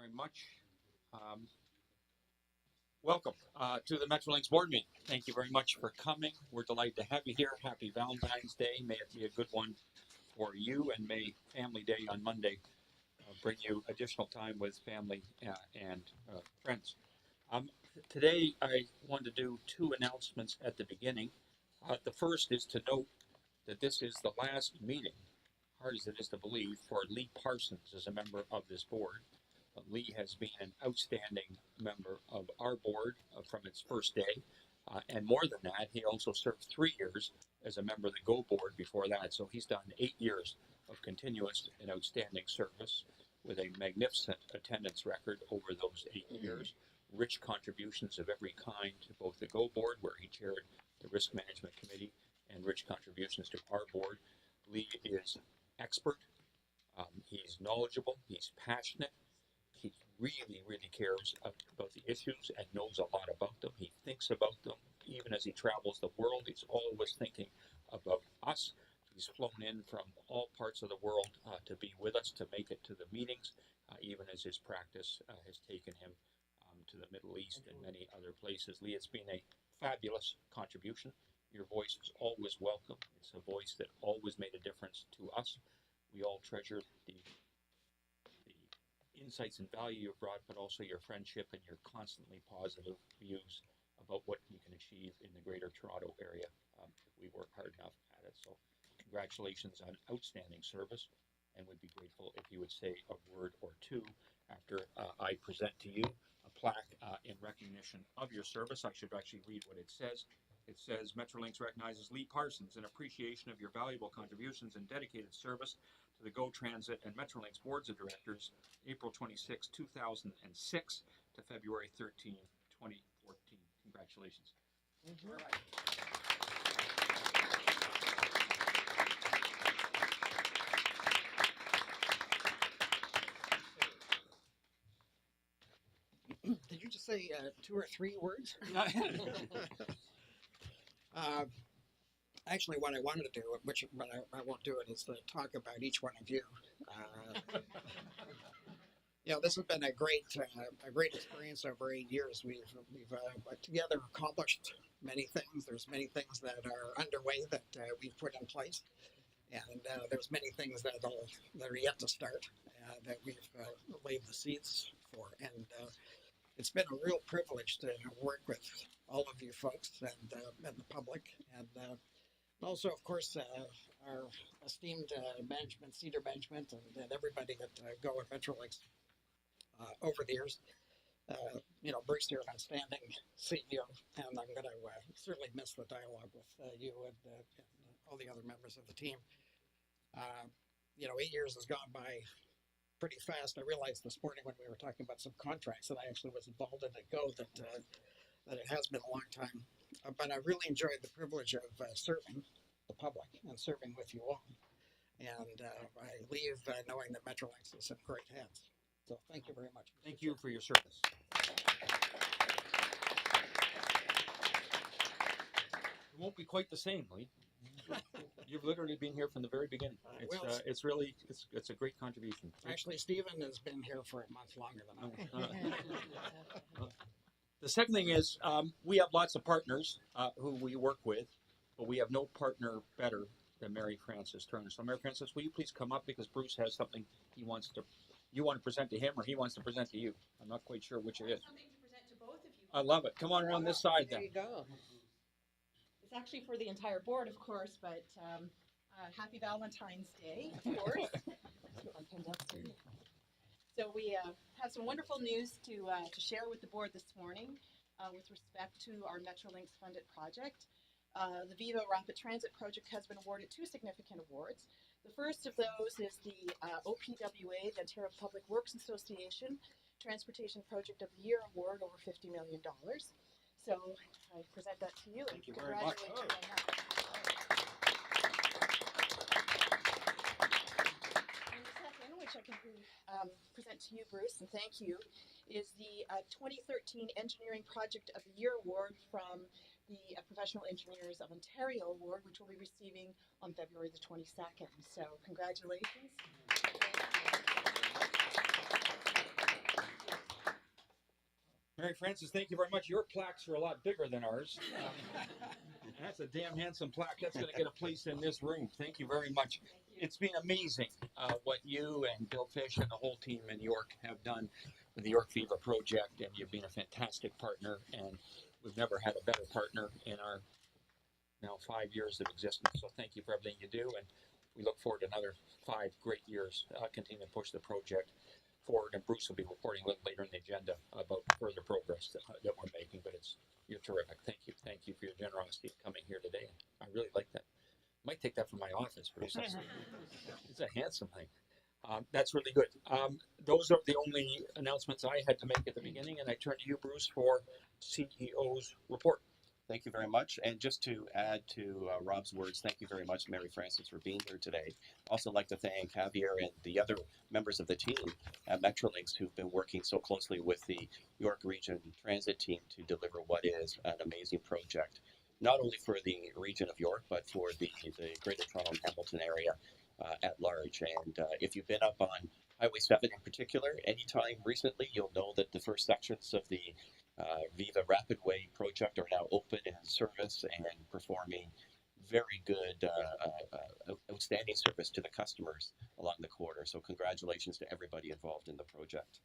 very much. Welcome to the Metrolinx board meeting. Thank you very much for coming. We're delighted to have you here. Happy Valentine's Day. May it be a good one for you, and may Family Day on Monday bring you additional time with family and friends. Today, I want to do two announcements at the beginning. The first is to note that this is the last meeting, hard as it is to believe, for Lee Parsons as a member of this board. Lee has been an outstanding member of our board from its first day, and more than that, he also served 3 years as a member of the GO board before that. So he's done 8 years of continuous and outstanding service with a magnificent attendance record over those 8 years, rich contributions of every kind to both the GO board, where he chaired the risk management committee, and rich contributions to our board. Lee is expert, he's knowledgeable, he's passionate. He really cares about the issues and knows a lot about them. He thinks about them. Even as he travels the world, he's always thinking about us. He's flown in from all parts of the world to be with us, to make it to the meetings, even as his practice has taken him to the Middle East and many other places. Lee, it's been a fabulous contribution. Your voice is always welcome. It's a voice that always made a difference to us. We all treasure the insights and value you've brought, but also your friendship and your constantly positive views about what we can achieve in the Greater Toronto area if we work hard enough at it. So congratulations on outstanding service, and would be grateful if you would say a word or two after I present to you a plaque in recognition of your service. I should actually read what it says. It says, Metrolinx recognizes Lee Parsons in appreciation of your valuable contributions and dedicated service to the GO Transit and Metrolinx boards of directors, April 26, 2006 to February 13, 2014. Congratulations. Mm-hmm. All right. Did you just say 2 or 3 words? Actually, what I wanted to do, but I won't do it, is to talk about each one of you. This has been a great experience over 8 years. We've together accomplished many things. There's many things that are underway that we've put in place, and there's many things that are yet to start that we've laid the seeds for. And it's been a real privilege to work with all of you folks and the public, and also, of course, our esteemed management, senior management, and everybody at GO and Metrolinx over the years. Bruce, you're an outstanding CEO, and I'm going to certainly miss the dialogue with you and all the other members of the team. 8 years has gone by pretty fast. I realized this morning when we were talking about some contracts that I actually was involved in at GO that it has been a long time. But I really enjoyed the privilege of serving the public and serving with you all. And I leave knowing that Metrolinx is in great hands. So thank you very much. Thank you for your service. It won't be quite the same, Lee. You've literally been here from the very beginning. It's a great contribution. Actually, Stephen has been here for a month longer than I. The second thing is we have lots of partners who we work with, but we have no partner better than Mary Frances Turner. So Mary Frances, will you please come up, because Bruce has something you want to present to him, or he wants to present to you. I'm not quite sure which it is. Something to present to both of you. I love it. Come on around this side then. There you go. It's actually for the entire board, of course, but happy Valentine's Day, of course. So we have some wonderful news to share with the board this morning with respect to our Metrolinx funded project. The Viva Rapid Transit project has been awarded 2 significant awards. The first of those is the OPWA, the Ontario Public Works Association, Transportation Project of the Year Award, over $50 million. So I present that to you. Thank you very much. You on that. And the second, which I can present to you, Bruce, and thank you, is the 2013 Engineering Project of the Year Award from the Professional Engineers of Ontario Award, which we'll be receiving on February the 22nd. So congratulations. Mary Frances, thank you very much. Your plaques are a lot bigger than ours. That's a damn handsome plaque. That's going to get a place in this room. Thank you very much. It's been amazing what you and Bill Fish and the whole team in York have done with the York Viva project, and you've been a fantastic partner, and we've never had a better partner in our now 5 years of existence. So thank you for everything you do, and we look forward to another 5 great years continuing to push the project forward. And Bruce will be reporting a little later in the agenda about further progress that we're making. But you're terrific. Thank you for your generosity in coming here today. I really like that. I might take that from my office, Bruce. It's a handsome thing. That's really good. Those are the only announcements I had to make at the beginning, and I turn to you, Bruce, for CEO's report. Thank you very much. And just to add to Rob's words, thank you very much, Mary Frances, for being here today. Also like to thank Javier and the other members of the team at Metrolinx who've been working so closely with the York Region Transit team to deliver what is an amazing project, not only for the region of York, but for the Greater Toronto and Hamilton area at large. And if you've been up on Highway 7 in particular, anytime recently, you'll know that the first sections of the Viva Rapid Way project are now open in service and performing very good, outstanding service to the customers along the corridor. So congratulations to everybody involved in the project.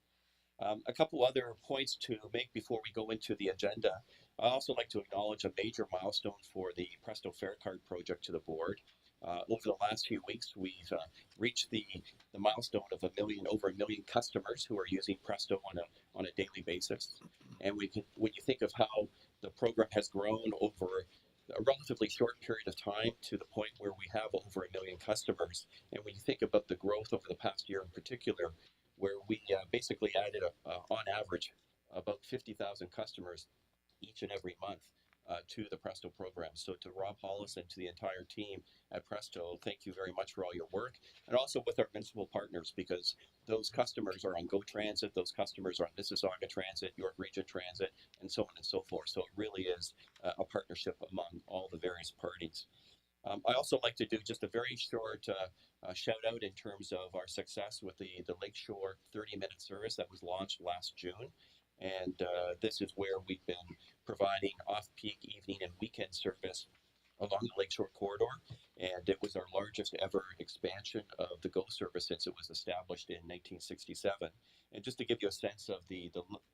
A couple other points to make before we go into the agenda. I also like to acknowledge a major milestone for the Presto Fare Card project to the board. Over the last few weeks, we've reached the milestone of over a million customers who are using Presto on a daily basis. And when you think of how the program has grown over a relatively short period of time to the point where we have over a million customers, and when you think about the growth over the past year in particular, where we basically added, on average, about 50,000 customers each and every month to the Presto program. So to Rob Hollis and to the entire team at Presto, thank you very much for all your work, and also with our municipal partners, because those customers are on GO Transit, those customers are on Mississauga Transit, York Region Transit, and so on and so forth. So it really is a partnership among all the various parties. I also like to do just a very short shout out in terms of our success with the Lakeshore 30-minute service that was launched last June. And this is where we've been providing off-peak evening and weekend service along the Lakeshore corridor. And it was our largest ever expansion of the GO service since it was established in 1967. And just to give you a sense of the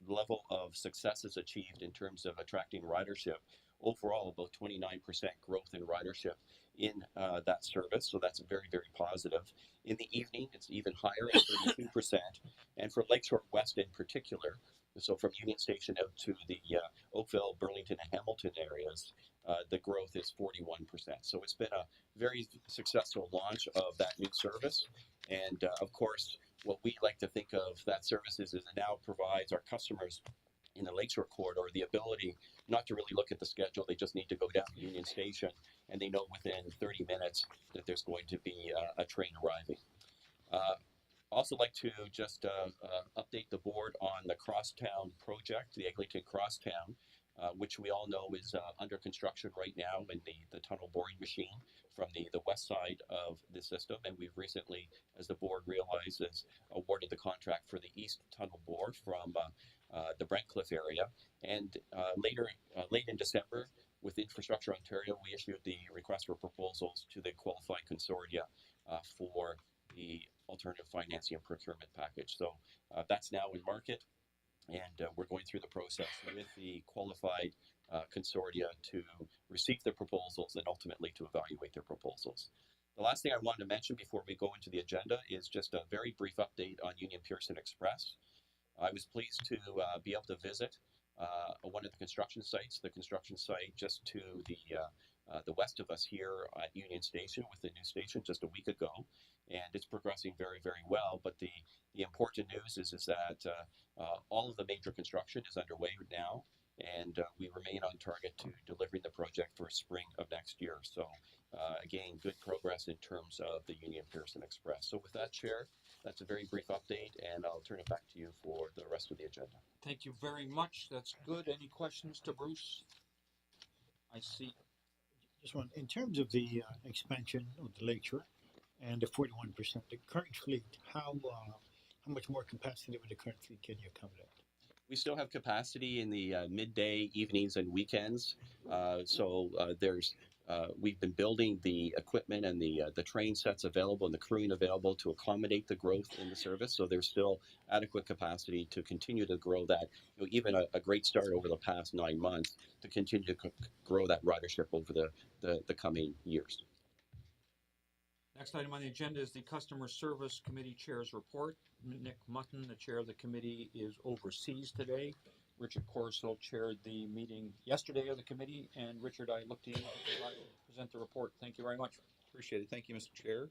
level of successes achieved in terms of attracting ridership, overall about 29% growth in ridership in that service. So that's very, very positive. In the evening, it's even higher at 32%. And for Lakeshore West in particular, so from Union Station out to the Oakville, Burlington, and Hamilton areas, the growth is 41%. So it's been a very successful launch of that new service. And of course, what we like to think of that service is it now provides our customers in the Lakeshore corridor the ability not to really look at the schedule. They just need to go down to Union Station, and they know within 30 minutes that there's going to be a train arriving. Also like to just update the board on the Crosstown project, the Eglinton Crosstown, which we all know is under construction right now in the tunnel boring machine from the west side of the system. And we've recently, as the board realizes, awarded the contract for the east tunnel bore from the Brentcliffe area. And late in December, with Infrastructure Ontario, we issued the request for proposals to the qualified consortia for the alternative financing and procurement package. So that's now in market, and we're going through the process with the qualified consortia to receive the proposals and ultimately to evaluate their proposals. The last thing I wanted to mention before we go into the agenda is just a very brief update on Union Pearson Express. I was pleased to be able to visit one of the construction sites just to the west of us here at Union Station with the new station just a week ago, and it's progressing very, very well. But the important news is that all of the major construction is underway now, and we remain on target to delivering the project for spring of next year. So again, good progress in terms of the Union Pearson Express. So with that, Chair, that's a very brief update, and I'll turn it back to you for the rest of the agenda. Thank you very much. That's good. Any questions to Bruce? I see. Just one, in terms of the expansion of the Lakeshore and the 41%, the current fleet, how much more capacity with the current fleet can you accommodate? We still have capacity in the midday, evenings, and weekends. We've been building the equipment and the train sets available and the crewing available to accommodate the growth in the service. So there's still adequate capacity to continue to grow that. Even a great start over the past 9 months to continue to grow that ridership over the coming years. Next item on the agenda is the Customer Service Committee Chair's report. Nick Mutton, the chair of the committee, is overseas today. Richard Corso chaired the meeting yesterday of the committee, and Richard, I look to you to present the report. Thank you very much. Appreciate it. Thank you, Mr. Chair.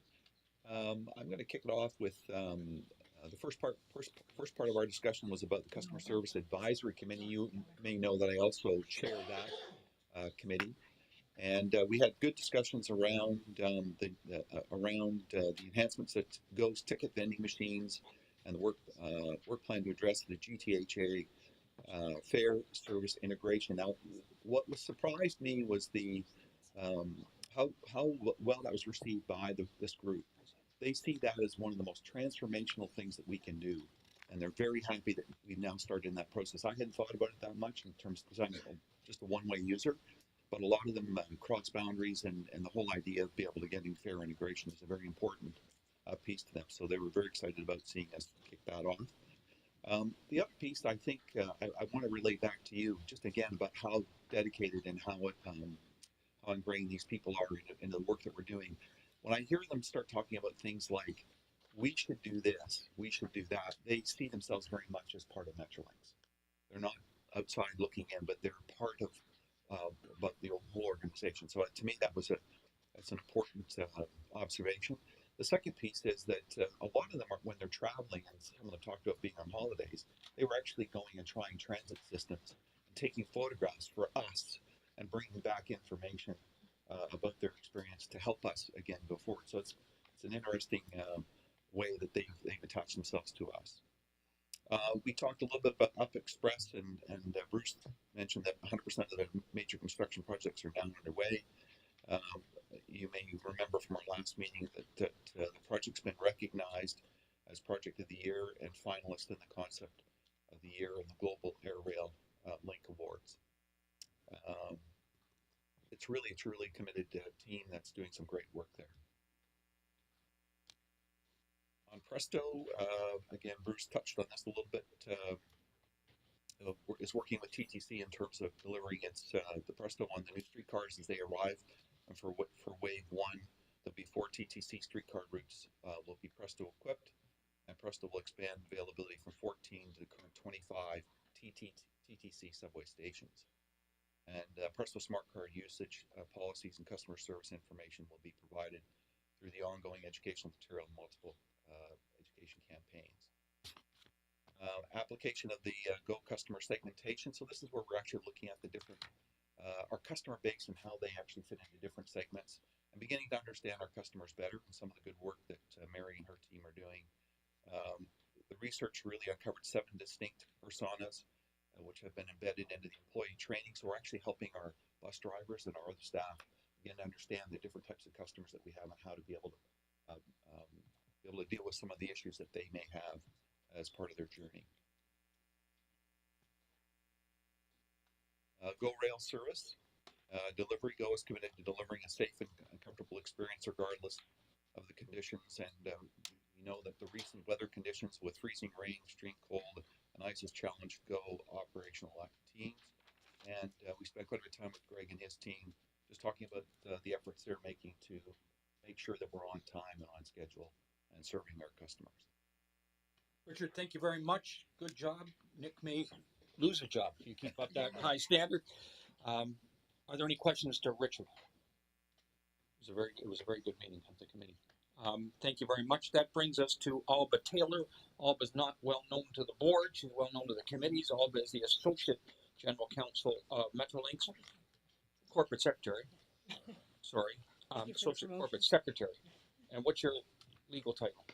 I'm going to kick it off with the first part. First part of our discussion was about the Customer Service Advisory Committee. You may know that I also chair that committee. And we had good discussions around the enhancements that GO's ticket vending machines and the work plan to address the GTHA fare service integration. Now, what surprised me was the how well that was received by this group. They see that as one of the most transformational things that we can do, and they're very happy that we've now started in that process. I hadn't thought about it that much in terms of because I'm just a one-way user. But a lot of them cross boundaries, and the whole idea of being able to getting fair integration is a very important piece to them. So they were very excited about seeing us kick that off. The other piece, I think, I want to relate back to you just again about how dedicated and how ingrained these people are in the work that we're doing. When I hear them start talking about things like, we should do this, we should do that, they see themselves very much as part of Metrolinx. They're not outside looking in, but they're part of about the whole organization. So to me, that's an important observation. The second piece is that a lot of them are, when they're traveling, and some of them talked about being on holidays, they were actually going and trying transit systems and taking photographs for us and bringing back information about their experience to help us again go forward. So it's an interesting way that they've attached themselves to us. We talked a little bit about Up Express, and Bruce mentioned that 100% of the major construction projects are now underway. You may remember from our last meeting that the project's been recognized as Project of the Year and finalist in the Concept of the Year in the Global Air Rail Link Awards. It's really a truly committed team that's doing some great work there. On Presto, again, Bruce touched on this a little bit, is working with TTC in terms of delivering the Presto on the new streetcars as they arrive. And for wave one, there'll be 4 TTC streetcar routes will be Presto equipped, and Presto will expand availability from 14 to the current 25 TTC subway stations. And Presto Smart Card usage policies and customer service information will be provided through the ongoing educational material and multiple education campaigns. Application of the Go customer segmentation. So this is where we're actually looking at the different, our customer base and how they actually fit into different segments, and beginning to understand our customers better and some of the good work that Mary and her team are doing. The research really uncovered 7 distinct personas, which have been embedded into the employee training. So we're actually helping our bus drivers and our other staff again understand the different types of customers that we have and how to be able to deal with some of the issues that they may have as part of their journey. Go Rail service delivery. Go is committed to delivering a safe and comfortable experience regardless of the conditions, and we know that the recent weather conditions with freezing rain, extreme cold, and ice has challenged Go operational teams, and we spent quite a bit of time with Greg and his team just talking about the efforts they're making to make sure that we're on time and on schedule and serving our customers. Richard, thank you very much. Good job. Nick may lose a job if you keep up that high standard. Are there any questions to Richard? It was a very good meeting of the committee. Thank you very much. That brings us to Alba Taylor. Alba's not well known to the board. She's well known to the committees. Alba is the Associate General Counsel of Metrolinx, Corporate Secretary. Sorry, Associate Corporate Secretary. And what's your legal title?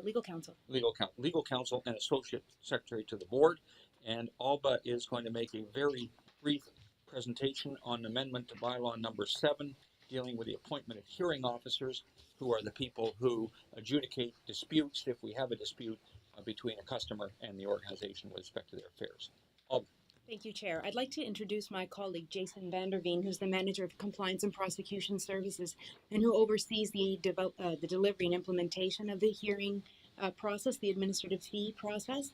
Legal counsel. Legal counsel and associate secretary to the board. And Alba is going to make a very brief presentation on amendment to bylaw number 7, dealing with the appointment of hearing officers, who are the people who adjudicate disputes if we have a dispute between a customer and the organization with respect to their fares. Thank you, Chair. I'd like to introduce my colleague, Jason Vanderveen, who's the Manager of Compliance and Prosecution Services and who oversees the delivery and implementation of the hearing process, the administrative fee process.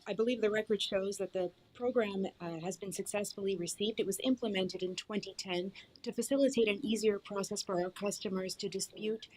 I believe the record shows that the program has been successfully received. It was implemented in 2010 to facilitate an easier process for our customers to dispute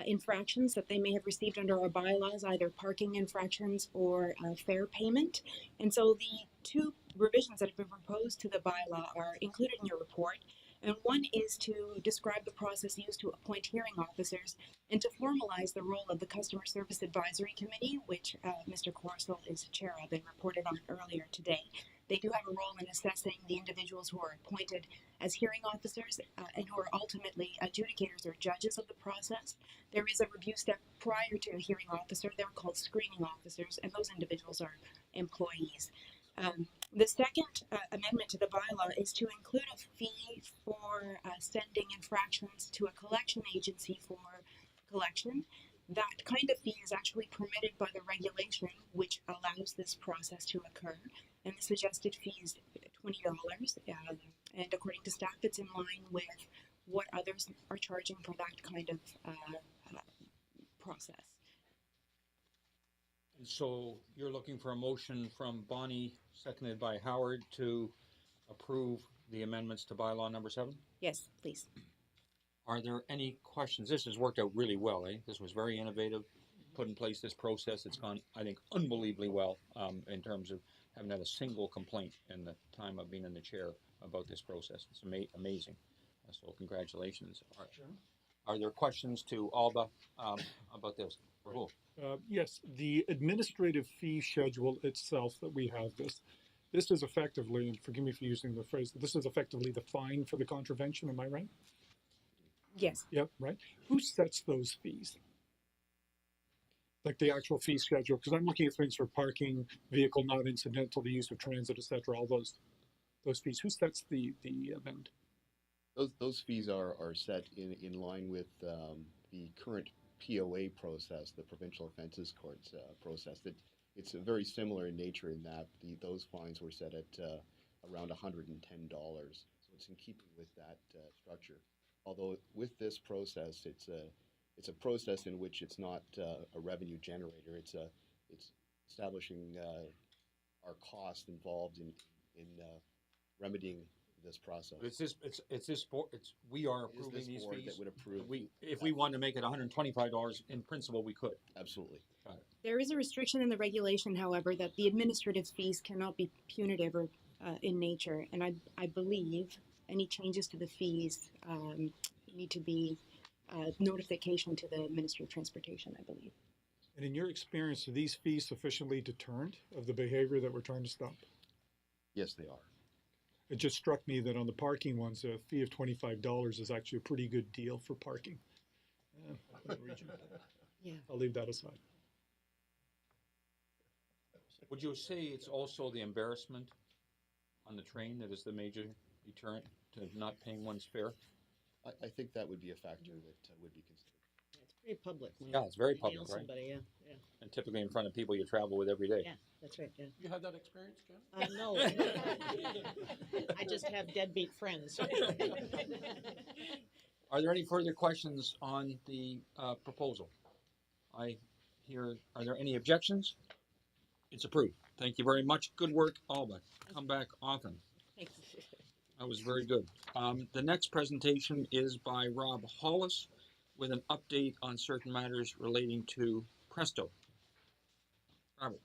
infractions that they may have received under our bylaws, either parking infractions or fare payment. And so the two revisions that have been proposed to the bylaw are included in your report. And one is to describe the process used to appoint hearing officers and to formalize the role of the Customer Service Advisory Committee, which Mr. Corso is chair of and reported on earlier today. They do have a role in assessing the individuals who are appointed as hearing officers and who are ultimately adjudicators or judges of the process. There is a review step prior to a hearing officer. They're called screening officers, and those individuals are employees. The second amendment to the bylaw is to include a fee for sending infractions to a collection agency for collection. That kind of fee is actually permitted by the regulation which allows this process to occur, and the suggested fee is $20. And according to staff, it's in line with what others are charging for that kind of process. And so you're looking for a motion from Bonnie, seconded by Howard, to approve the amendments to bylaw number 7? Yes, please. Are there any questions? This has worked out really well, eh? This was very innovative, put in place this process. It's gone, I think, unbelievably well in terms of having had a single complaint in the time of being in the chair about this process. It's amazing. So congratulations. Are there questions to Alba about this? Rahul? Yes, the administrative fee schedule itself that we have this is effectively, and forgive me for using the phrase, this is effectively the fine for the contravention, am I right? Yes. Yep, right. Who sets those fees? Like the actual fee schedule, because I'm looking at things for parking, vehicle not incidental to use of transit, etc. All those fees. Who sets the amount? Those fees are set in line with the current POA process, the Provincial Offences Courts process. It's very similar in nature in that those fines were set at around $110. So it's in keeping with that structure. Although with this process, it's a process in which it's not a revenue generator. It's establishing our cost involved in remedying this process. It's this board. We are approving this these board fees. that would approve. If we wanted to make it $125, in principle, we could. Absolutely. There is a restriction in the regulation, however, that the administrative fees cannot be punitive or in nature, and I believe any changes to the fees need to be notification to the Ministry of Transportation, I believe. And in your experience, are these fees sufficiently deterrent of the behavior that we're trying to stop? Yes, they are. It just struck me that on the parking ones, a fee of $25 is actually a pretty good deal for parking. Yeah. I'll leave that aside. Would you say it's also the embarrassment on the train that is the major deterrent to not paying one's fare? I think that would be a factor that would be considered. It's pretty public. when Yeah, it's very you nail public, right? somebody, yeah, yeah, And typically in front of people you travel with every day. yeah, that's right, yeah. You had that experience, Jen? No, I just have deadbeat friends. Are there any further questions on the proposal? Are there any objections? It's approved. Thank you very much. Good work, Alba. Come back often. Thanks. That was very good. The next presentation is by Rob Hollis with an update on certain matters relating to Presto. Robert.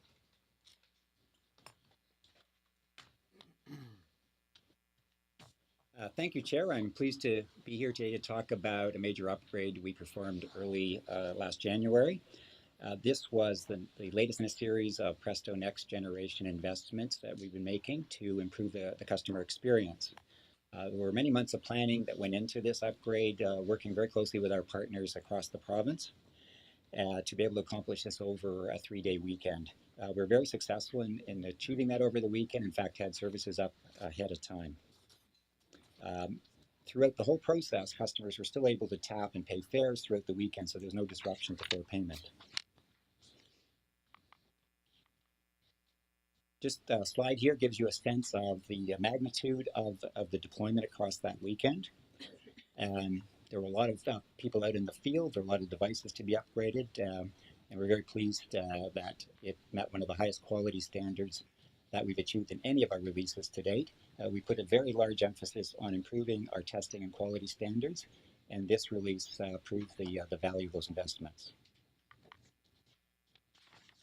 Thank you, Chair. I'm pleased to be here today to talk about a major upgrade we performed early last January. This was the latest in a series of Presto Next Generation investments that we've been making to improve the customer experience. There were many months of planning that went into this upgrade, working very closely with our partners across the province to be able to accomplish this over a 3-day weekend. We're very successful in achieving that over the weekend. In fact, had services up ahead of time. Throughout the whole process, customers were still able to tap and pay fares throughout the weekend, so there's no disruption to fare payment. Just a slide here gives you a sense of the magnitude of the deployment across that weekend. There were a lot of people out in the field, there were a lot of devices to be upgraded, and we're very pleased that it met one of the highest quality standards that we've achieved in any of our releases to date. We put a very large emphasis on improving our testing and quality standards, and this release proved the value of those investments.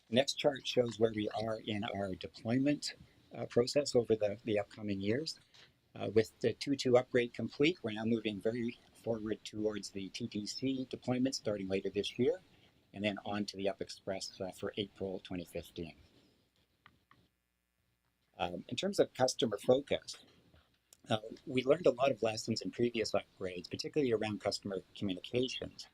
The next chart shows where we are in our deployment process over the upcoming years. With the 2.2 upgrade complete, we're now moving very forward towards the TTC deployment starting later this year, and then on to the Up Express for April 2015. In terms of customer focus, we learned a lot of lessons in previous upgrades, particularly around customer communications,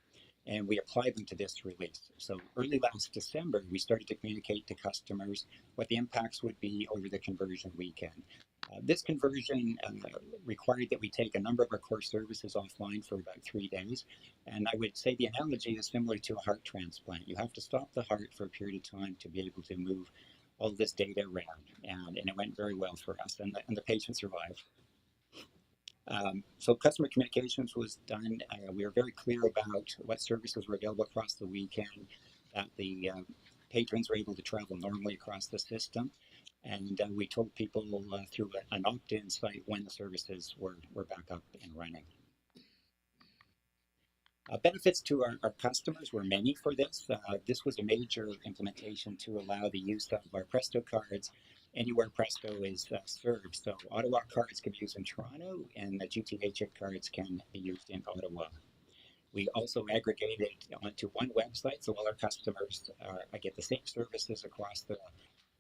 and we applied them to this release. So early last December, we started to communicate to customers what the impacts would be over the conversion weekend. This conversion required that we take a number of our core services offline for about 3 days. And I would say the analogy is similar to a heart transplant. You have to stop the heart for a period of time to be able to move all of this data around. And it went very well for us, and the patient survived. So customer communications was done. We were very clear about what services were available across the weekend, that the patrons were able to travel normally across the system. And we told people through an opt-in site when the services were back up and running. Benefits to our customers were many for this. This was a major implementation to allow the use of our Presto cards anywhere Presto is served. So Ottawa cards can be used in Toronto, and the GTA cards can be used in Ottawa. We also aggregated onto one website, so all our customers get the same services across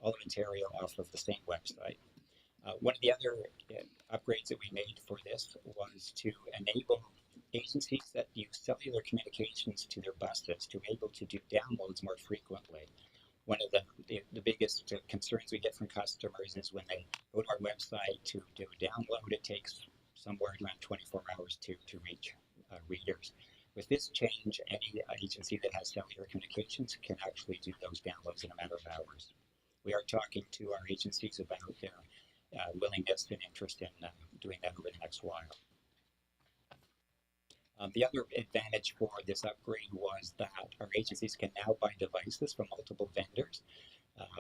all of Ontario off of the same website. One of the other upgrades that we made for this was to enable agencies that use cellular communications to their buses to be able to do downloads more frequently. One of the biggest concerns we get from customers is when they go to our website to do a download, it takes somewhere around 24 hours to reach readers. With this change, any agency that has cellular communications can actually do those downloads in a matter of hours. We are talking to our agencies about their willingness and interest in doing that over the next while. The other advantage for this upgrade was that our agencies can now buy devices from multiple vendors,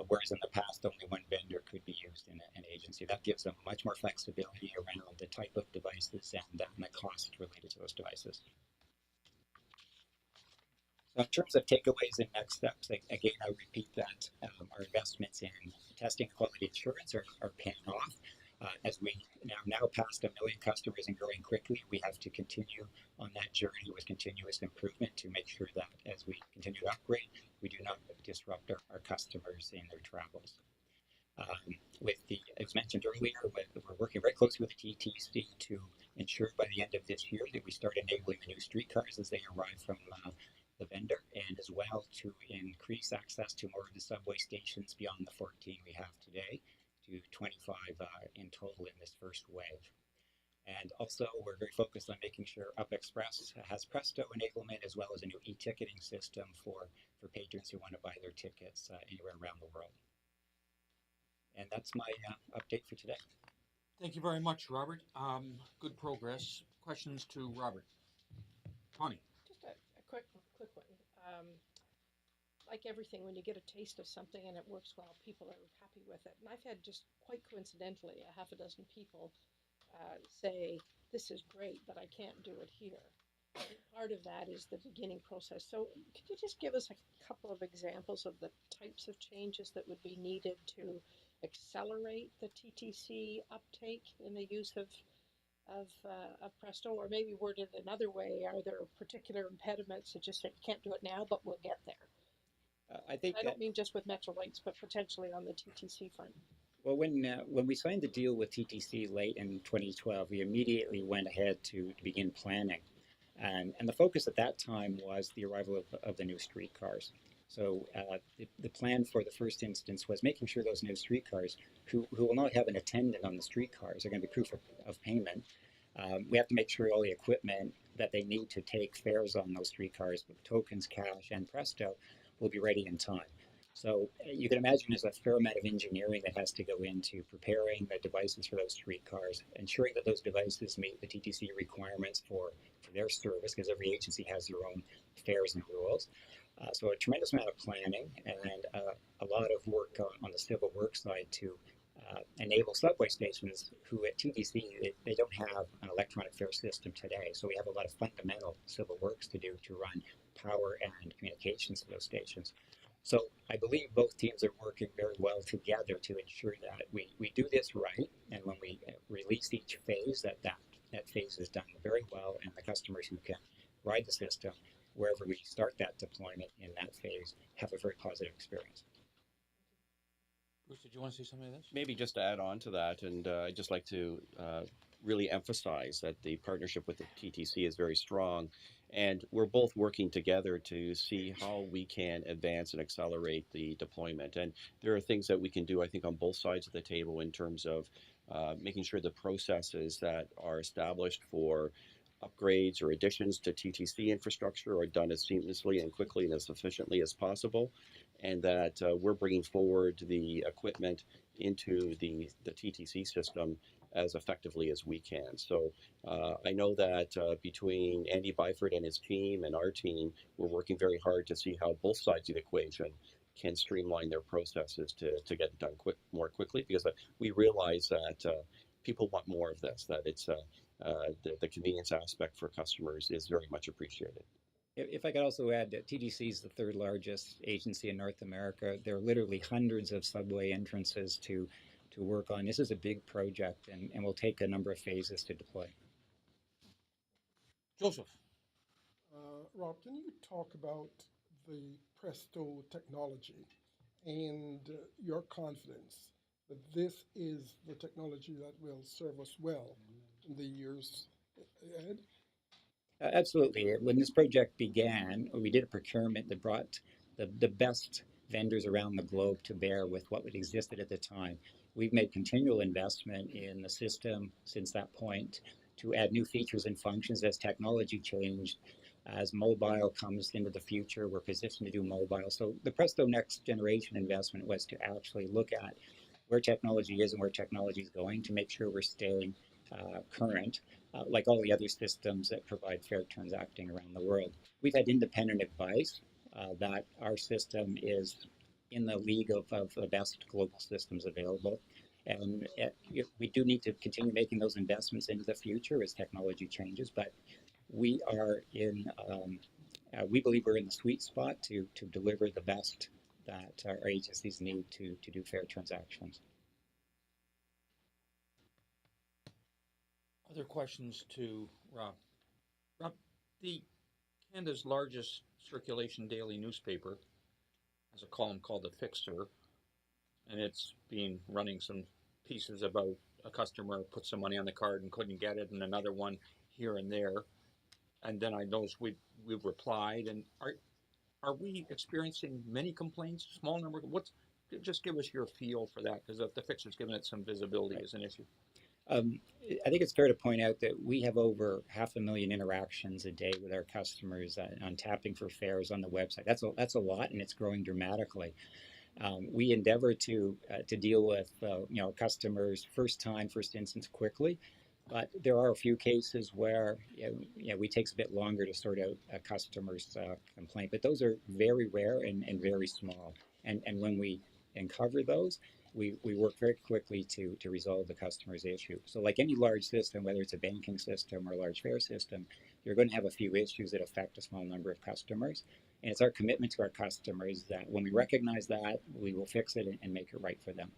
whereas in the past only one vendor could be used in an agency. That gives them much more flexibility around the type of devices and the cost related to those devices. So in terms of takeaways and next steps, again, I repeat that our investments in testing quality assurance are paying off. As we now past 1 million customers and growing quickly, we have to continue on that journey with continuous improvement to make sure that as we continue to upgrade, we do not disrupt our customers in their travels. As mentioned earlier, we're working very closely with the TTC to ensure by the end of this year that we start enabling the new streetcars as they arrive from the vendor, and as well to increase access to more of the subway stations beyond the 14 we have today to 25 in total in this first wave. And also, we're very focused on making sure Up Express has Presto enablement as well as a new e-ticketing system for patrons who want to buy their tickets anywhere around the world. And that's my update for today. Thank you very much, Robert. Good progress. Questions to Robert? Connie? Just a quick one. Like everything, when you get a taste of something and it works well, people are happy with it. And I've had just quite coincidentally a half a dozen people say, this is great, but I can't do it here. And part of that is the beginning process. So could you just give us a couple of examples of the types of changes that would be needed to accelerate the TTC uptake in the use of Presto, or maybe worded another way, are there particular impediments that just say you can't do it now, but we'll get there? I think I don't mean just with Metrolinx, but potentially on the TTC front. Well, when we signed the deal with TTC late in 2012, we immediately went ahead to begin planning. And the focus at that time was the arrival of the new streetcars. So the plan for the first instance was making sure those new streetcars, who will not have an attendant on the streetcars, are going to be proof of payment. We have to make sure all the equipment that they need to take fares on those streetcars, with tokens, cash, and Presto, will be ready in time. So you can imagine there's a fair amount of engineering that has to go into preparing the devices for those streetcars, ensuring that those devices meet the TTC requirements for their service, because every agency has their own fares and rules. So a tremendous amount of planning and a lot of work on the civil works side to enable subway stations who at TTC, they don't have an electronic fare system today. So we have a lot of fundamental civil works to do to run power and communications to those stations. So I believe both teams are working very well together to ensure that we do this right, and when we release each phase, that phase is done very well, and the customers who can ride the system wherever we start that deployment in that phase have a very positive experience. Bruce, did you want to say something to this? Maybe just to add on to that, and I'd just like to really emphasize that the partnership with the TTC is very strong, and we're both working together to see how we can advance and accelerate the deployment. And there are things that we can do, I think, on both sides of the table in terms of making sure the processes that are established for upgrades or additions to TTC infrastructure are done as seamlessly and quickly and as efficiently as possible, and that we're bringing forward the equipment into the TTC system as effectively as we can. So I know that between Andy Byford and his team and our team, we're working very hard to see how both sides of the equation can streamline their processes to get it done more quickly, because we realize that people want more of this, that it's the convenience aspect for customers is very much appreciated. If I could also add that TTC is the third largest agency in North America. There are literally hundreds of subway entrances to work on. This is a big project, and will take a number of phases to deploy. Joseph. Rob, can you talk about the Presto technology and your confidence that this is the technology that will serve us well in the years ahead? Absolutely. When this project began, we did a procurement that brought the best vendors around the globe to bear with what existed at the time. We've made continual investment in the system since that point to add new features and functions as technology changed. As mobile comes into the future, we're positioned to do mobile. So the Presto Next Generation investment was to actually look at where technology is and where technology is going to make sure we're staying current, like all the other systems that provide fare transacting around the world. We've had independent advice that our system is in the league of the best global systems available. And we do need to continue making those investments into the future as technology changes, but we are in, we believe we're in the sweet spot to deliver the best that our agencies need to do fare transactions. Other questions to Rob? Rob, the Canada's largest circulation daily newspaper has a column called The Fixer, and it's been running some pieces about a customer put some money on the card and couldn't get it, and another one here and there. And then I noticed we've replied. And are we experiencing many complaints? Small number? Just give us your feel for that, because the Fixer's given it some visibility as an issue. I think it's fair to point out that we have over 500,000 interactions a day with our customers on tapping for fares on the website. That's a lot, and it's growing dramatically. We endeavor to deal with customers first instance quickly, but there are a few cases where we takes a bit longer to sort out a customer's complaint. But those are very rare and very small. And when we uncover those, we work very quickly to resolve the customer's issue. So like any large system, whether it's a banking system or a large fare system, you're going to have a few issues that affect a small number of customers. And it's our commitment to our customers that when we recognize that, we will fix it and make it right for them.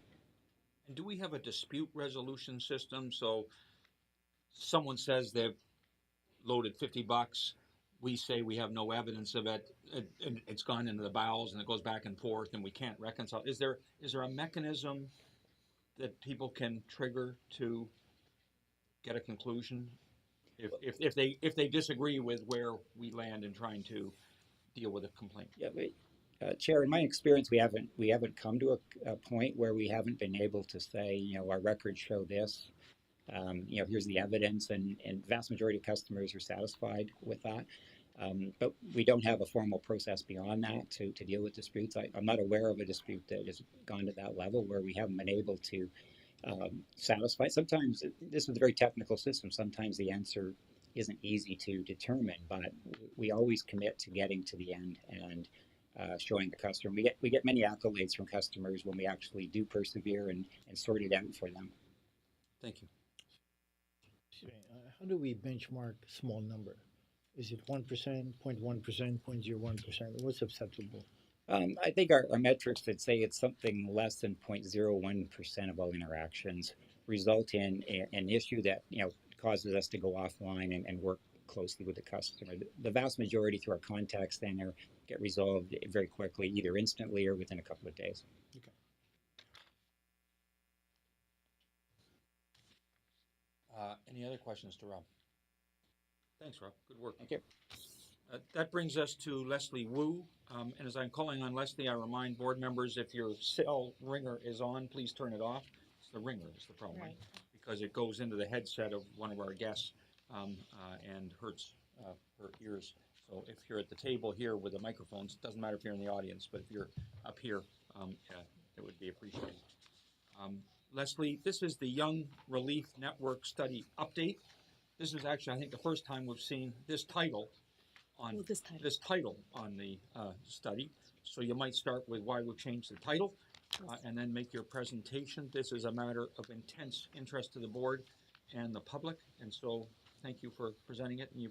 And do we have a dispute resolution system? So someone says they've loaded $50. We say we have no evidence of it, and it's gone into the bowels, and it goes back and forth, and we can't reconcile. Is there a mechanism that people can trigger to get a conclusion if they disagree with where we land in trying to deal with a complaint? Yeah, Chair, in my experience, we haven't come to a point where we haven't been able to say, our records show this. Here's the evidence, and vast majority of customers are satisfied with that. But we don't have a formal process beyond that to deal with disputes. I'm not aware of a dispute that has gone to that level where we haven't been able to satisfy. Sometimes this is a very technical system. Sometimes the answer isn't easy to determine, but we always commit to getting to the end and showing the customer. We get many accolades from customers when we actually do persevere and sort it out for them. Thank you. How do we benchmark small number? Is it 1%, 0.1%, 0.01%? What's acceptable? I think our metrics would say it's something less than 0.01% of all interactions result in an issue that causes us to go offline and work closely with the customer. The vast majority through our contact center get resolved very quickly, either instantly or within a couple of days. Okay. Any other questions to Rob? Thanks, Rob. Good work. Thank you. That brings us to Leslie Wu. And as I'm calling on Leslie, I remind board members, if your cell ringer is on, please turn it off. It's the ringer is the problem, Right. because it goes into the headset of one of our guests and hurts her ears. So if you're at the table here with the microphones, it doesn't matter if you're in the audience, but if you're up here, it would be appreciated. Leslie, this is the Young Relief Network Study Update. This is actually, I think, the first time we've seen this title on the study. So you might start with why we changed the title, and then make your presentation. This is a matter of intense interest to the board and the public, and so thank you for presenting it. And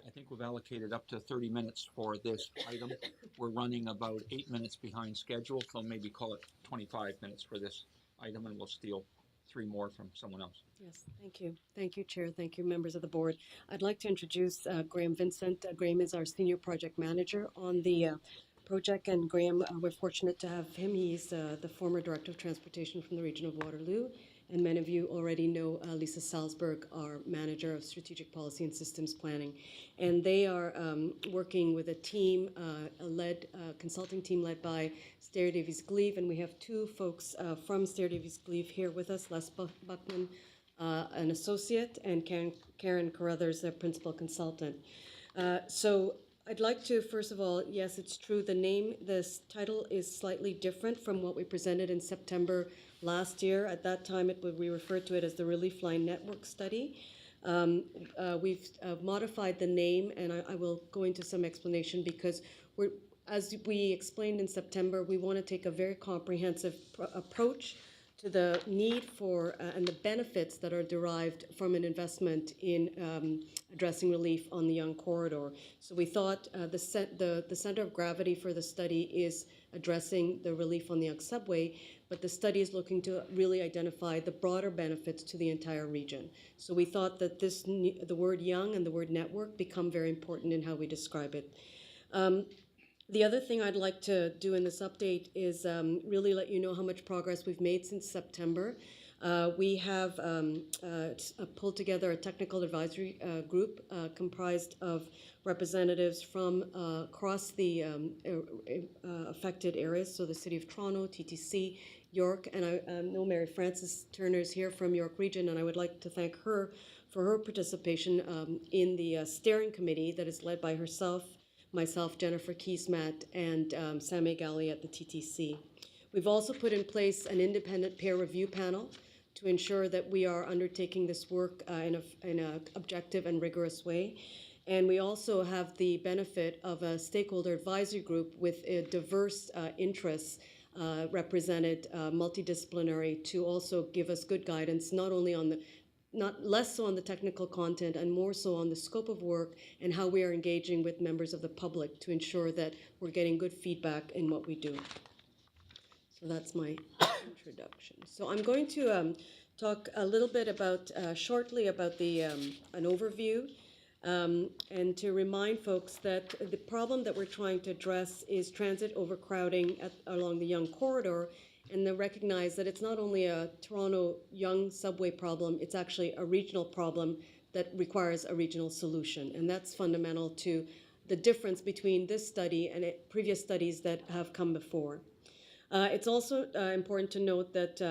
I think we've allocated up to 30 minutes for this item. We're running about 8 minutes behind schedule, so maybe call it 25 minutes for this item, and we'll steal 3 more from someone else. Yes, thank you. Thank you, Chair. Thank you, members of the board. I'd like to introduce Graham Vincent. Graham is our Senior Project Manager on the project, and Graham, we're fortunate to have him. He's the former Director of Transportation from the region of Waterloo, and many of you already know Lisa Salzberg, our Manager of Strategic Policy and Systems Planning. And they are working with a team, consulting team led by Stair Davies Gleave, and we have 2 folks from Stair Davies Gleave here with us, Les Buckman, an associate, and Karen Carruthers, their principal consultant. So I'd like to, first of all, yes, it's true, this title is slightly different from what we presented in September last year. At that time, we referred to it as the Relief Line Network Study. We've modified the name, and I will go into some explanation because as we explained in September, we want to take a very comprehensive approach to the need for and the benefits that are derived from an investment in addressing relief on the Yonge Corridor. So we thought the center of gravity for the study is addressing the relief on the Yonge subway, but the study is looking to really identify the broader benefits to the entire region. So we thought that the word Yonge and the word network become very important in how we describe it. The other thing I'd like to do in this update is really let you know how much progress we've made since September. We have pulled together a technical advisory group comprised of representatives from across the affected areas, so the City of Toronto, TTC, York, and I know Mary Frances Turner is here from York Region, and I would like to thank her for her participation in the steering committee that is led by herself, myself, Jennifer Keesmat, and Sammy Galley at the TTC. We've also put in place an independent peer review panel to ensure that we are undertaking this work in an objective and rigorous way. And we also have the benefit of a stakeholder advisory group with diverse interests represented, multidisciplinary, to also give us good guidance, not less so on the technical content and more so on the scope of work and how we are engaging with members of the public to ensure that we're getting good feedback in what we do. So that's my introduction. So I'm going to talk a little bit about, shortly about an overview, and to remind folks that the problem that we're trying to address is transit overcrowding along the Yonge Corridor, and to recognize that it's not only a Toronto-Yonge subway problem, it's actually a regional problem that requires a regional solution. And that's fundamental to the difference between this study and previous studies that have come before. It's also important to note that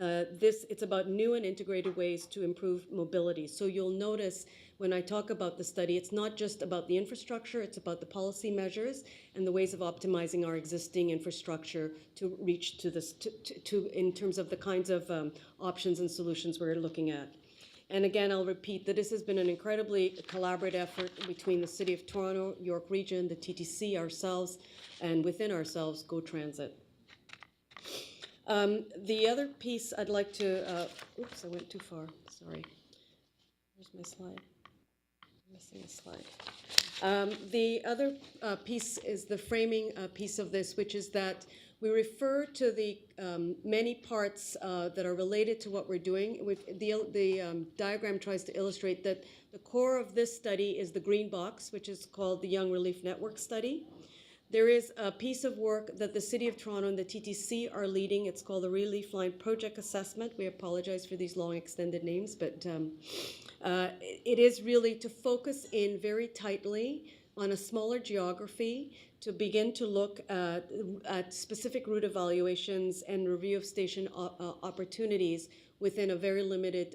It's about new and integrated ways to improve mobility. So you'll notice when I talk about the study, it's not just about the infrastructure, it's about the policy measures and the ways of optimizing our existing infrastructure to reach to this, in terms of the kinds of options and solutions we're looking at. And again, I'll repeat that this has been an incredibly collaborative effort between the City of Toronto, York Region, the TTC, ourselves, and within ourselves, Go Transit. The other piece I'd like to, oops, I went too far, sorry. Where's my slide? I'm missing a slide. The other piece is the framing piece of this, which is that we refer to the many parts that are related to what we're doing. The diagram tries to illustrate that the core of this study is the green box, which is called the Young Relief Network Study. There is a piece of work that the City of Toronto and the TTC are leading. It's called the Relief Line Project Assessment. We apologize for these long extended names, but it is really to focus in very tightly on a smaller geography to begin to look at specific route evaluations and review of station opportunities within a very limited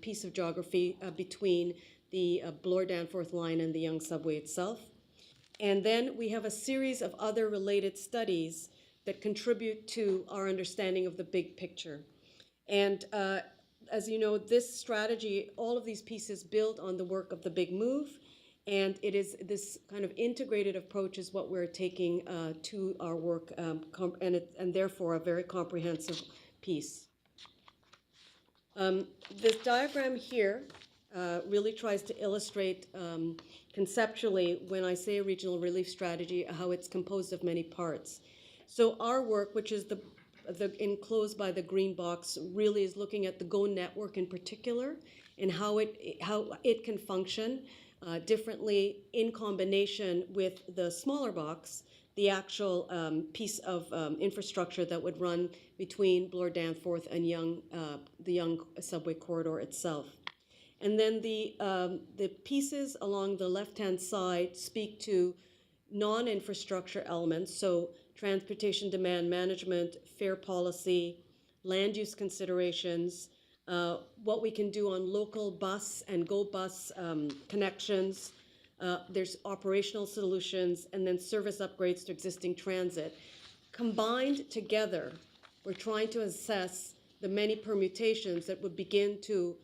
piece of geography between the Bloor-Danforth line and the Yonge subway itself. And then we have a series of other related studies that contribute to our understanding of the big picture. And as you know, this strategy, all of these pieces build on the work of the Big Move, and it is this kind of integrated approach is what we're taking to our work, and therefore a very comprehensive piece. This diagram here really tries to illustrate conceptually, when I say a regional relief strategy, how it's composed of many parts. So our work, which is the enclosed by the green box, really is looking at the GO network in particular and how it can function differently in combination with the smaller box, the actual piece of infrastructure that would run between Bloor-Danforth and the Yonge subway corridor itself. And then the pieces along the left-hand side speak to non-infrastructure elements, so transportation demand management, fare policy, land use considerations, what we can do on local bus and GO bus connections. There's operational solutions, and then service upgrades to existing transit. Combined together, we're trying to assess the many permutations that would begin to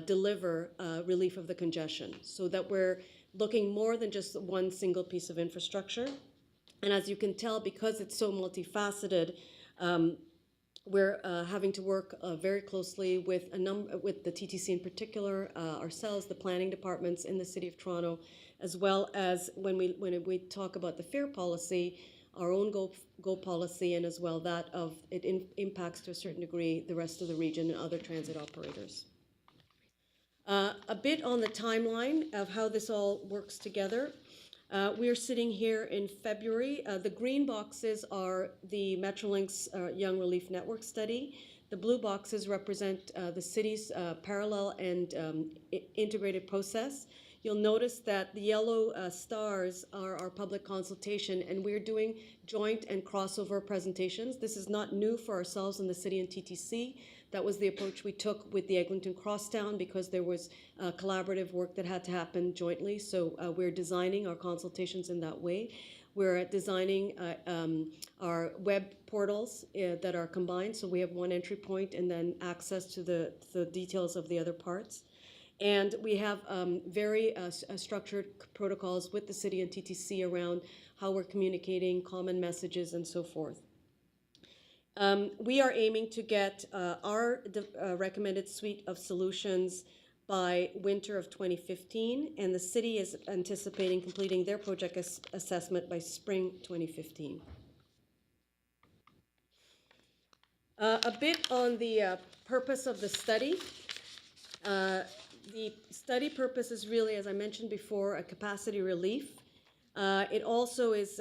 deliver relief of the congestion, so that we're looking more than just one single piece of infrastructure. And as you can tell, because it's so multifaceted, we're having to work very closely with with the TTC in particular, ourselves, the planning departments in the City of Toronto, as well as when we talk about the fare policy, our own GO policy, and as well that of it impacts to a certain degree the rest of the region and other transit operators. A bit on the timeline of how this all works together. We are sitting here in February. The green boxes are the Metrolinx Young Relief Network study. The blue boxes represent the city's parallel and integrated process. You'll notice that the yellow stars are our public consultation, and we're doing joint and crossover presentations. This is not new for ourselves in the city and TTC. That was the approach we took with the Eglinton Crosstown because there was collaborative work that had to happen jointly. So we're designing our consultations in that way. We're designing our web portals that are combined. So we have one entry point and then access to the details of the other parts. And we have very structured protocols with the city and TTC around how we're communicating common messages and so forth. We are aiming to get our recommended suite of solutions by winter of 2015, and the city is anticipating completing their project assessment by spring 2015. A bit on the purpose of the study. The study purpose is really, as I mentioned before, a capacity relief. It also is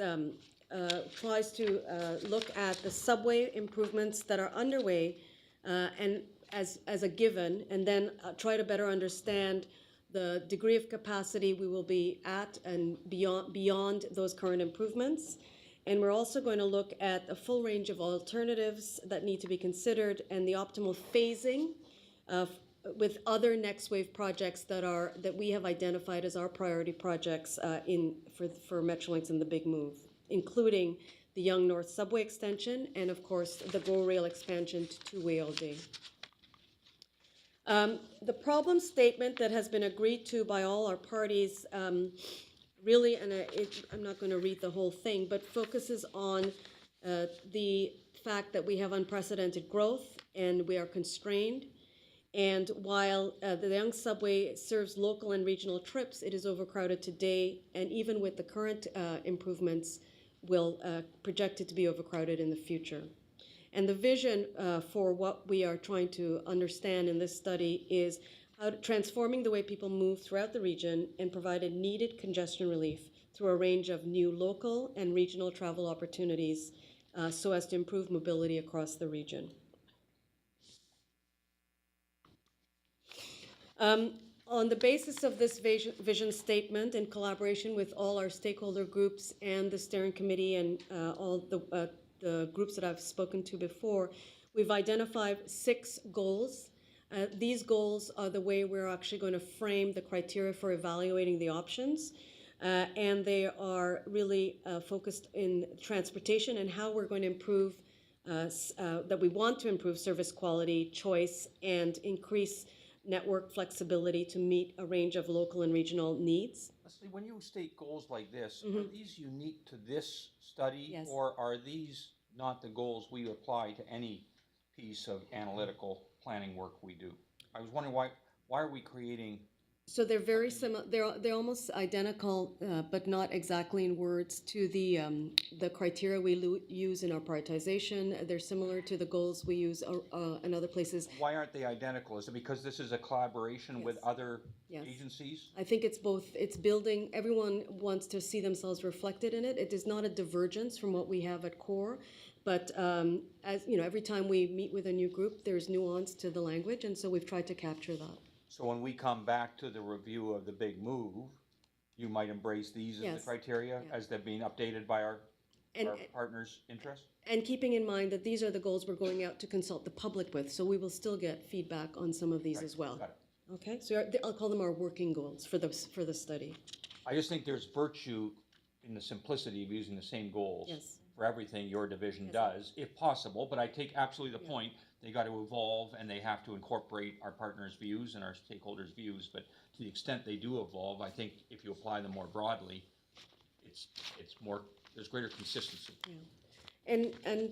tries to look at the subway improvements that are underway and as a given, and then try to better understand the degree of capacity we will be at and beyond those current improvements. And we're also going to look at a full range of alternatives that need to be considered and the optimal phasing with other next wave projects that we have identified as our priority projects for Metrolinx and the Big Move, including the Yonge North Subway extension and of course the GO Rail expansion to two-way all day. The problem statement that has been agreed to by all our parties really, and I'm not going to read the whole thing, but focuses on the fact that we have unprecedented growth and we are constrained. And while the Yonge subway serves local and regional trips, it is overcrowded today, and even with the current improvements, will projected to be overcrowded in the future. And the vision for what we are trying to understand in this study is transforming the way people move throughout the region and provided needed congestion relief through a range of new local and regional travel opportunities so as to improve mobility across the region. On the basis of this vision statement, in collaboration with all our stakeholder groups and the steering committee and all the groups that I've spoken to before, we've identified 6 goals. These goals are the way we're actually going to frame the criteria for evaluating the options. And they are really focused in transportation and how we're going to improve, that we want to improve service quality, choice, and increase network flexibility to meet a range of local and regional needs. Leslie, when you state goals like this, are these unique to this study, Yes. or are these not the goals we apply to any piece of analytical planning work we do? I was wondering why are we creating? So they're very similar. They're almost identical, but not exactly in words to the criteria we use in our prioritization. They're similar to the goals we use in other places. Why aren't they identical? Is it because this is a collaboration with other agencies? I think it's both. It's building. Everyone wants to see themselves reflected in it. It is not a divergence from what we have at core, but as you know, every time we meet with a new group, there's nuance to the language, and so we've tried to capture that. So when we come back to the review of the Big Move, you might embrace these as the criteria as they're being updated by our partners' interest? And keeping in mind that these are the goals we're going out to consult the public with, so we will still get feedback on some of these as well. Got it. Okay, so I'll call them our working goals for the study. I just think there's virtue in the simplicity of using the same goals for everything your division does, if possible, but I take absolutely the point. They got to evolve and they have to incorporate our partners' views and our stakeholders' views. But to the extent they do evolve, I think if you apply them more broadly, it's more, there's greater consistency. Yeah. And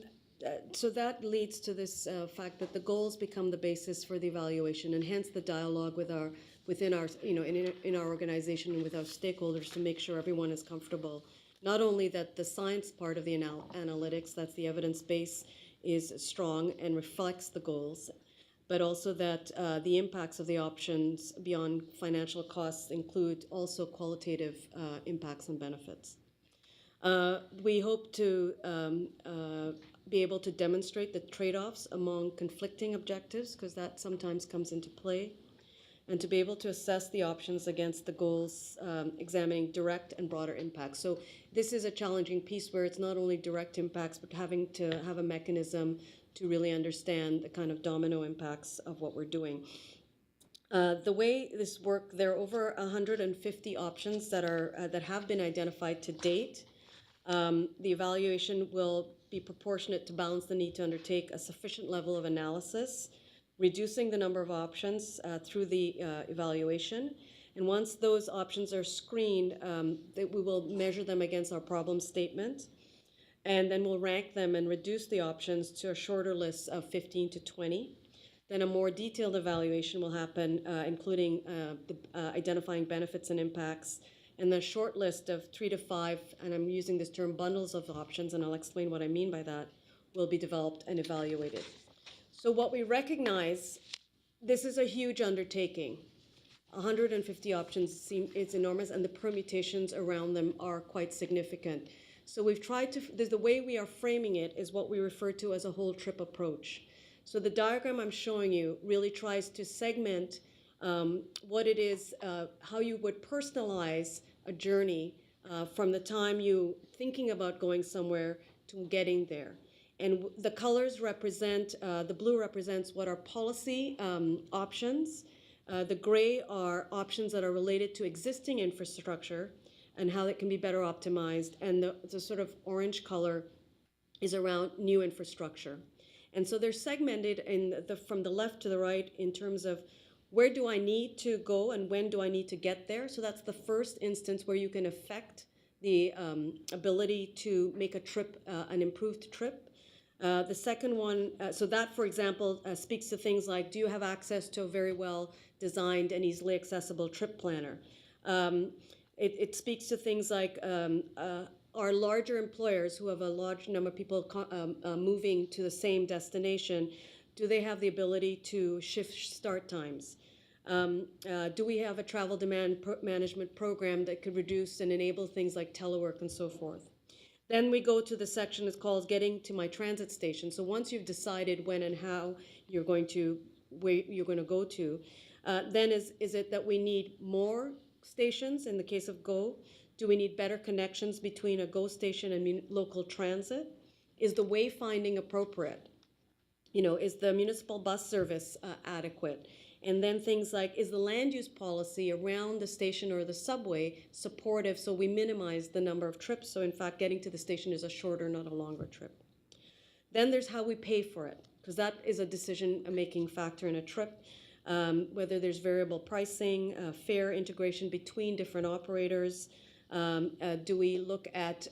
so that leads to this fact that the goals become the basis for the evaluation, and hence the dialogue within our in our organization and with our stakeholders to make sure everyone is comfortable. Not only that the science part of the analytics, that's the evidence base, is strong and reflects the goals, but also that the impacts of the options beyond financial costs include also qualitative impacts and benefits. We hope to be able to demonstrate the trade-offs among conflicting objectives, because that sometimes comes into play, and to be able to assess the options against the goals, examining direct and broader impacts. So this is a challenging piece where it's not only direct impacts, but having to have a mechanism to really understand the kind of domino impacts of what we're doing. The way this works, there are over 150 options that have been identified to date. The evaluation will be proportionate to balance the need to undertake a sufficient level of analysis, reducing the number of options through the evaluation. And once those options are screened, we will measure them against our problem statement. And then we'll rank them and reduce the options to a shorter list of 15 to 20. Then a more detailed evaluation will happen, including identifying benefits and impacts. And the short list of 3 to 5, and I'm using this term bundles of options, and I'll explain what I mean by that, will be developed and evaluated. So what we recognize, this is a huge undertaking. 150 options it's enormous, and the permutations around them are quite significant. So we've tried to, the way we are framing it is what we refer to as a whole trip approach. So the diagram I'm showing you really tries to segment what it is, how you would personalize a journey from the time you thinking about going somewhere to getting there. And the colors represent, the blue represents what are policy options. The gray are options that are related to existing infrastructure and how it can be better optimized. And the sort of orange color is around new infrastructure. And so they're segmented from the left to the right in terms of where do I need to go and when do I need to get there. So that's the first instance where you can affect the ability to make a trip, an improved trip. The second one, so that, for example, speaks to things like, do you have access to a very well designed and easily accessible trip planner? It speaks to things like, our larger employers who have a large number of people moving to the same destination, do they have the ability to shift start times? Do we have a travel demand management program that could reduce and enable things like telework and so forth? Then we go to the section that's called getting to my transit station. So once you've decided when and how you're going to, where you're going to go to, then is it that we need more stations in the case of GO? Do we need better connections between a GO station and local transit? Is the wayfinding appropriate? You know, is the municipal bus service adequate? And then things like, is the land use policy around the station or the subway supportive so we minimize the number of trips? So in fact, getting to the station is a shorter, not a longer trip. Then there's how we pay for it, because that is a decision-making factor in a trip. Whether there's variable pricing, fare integration between different operators. Do we look at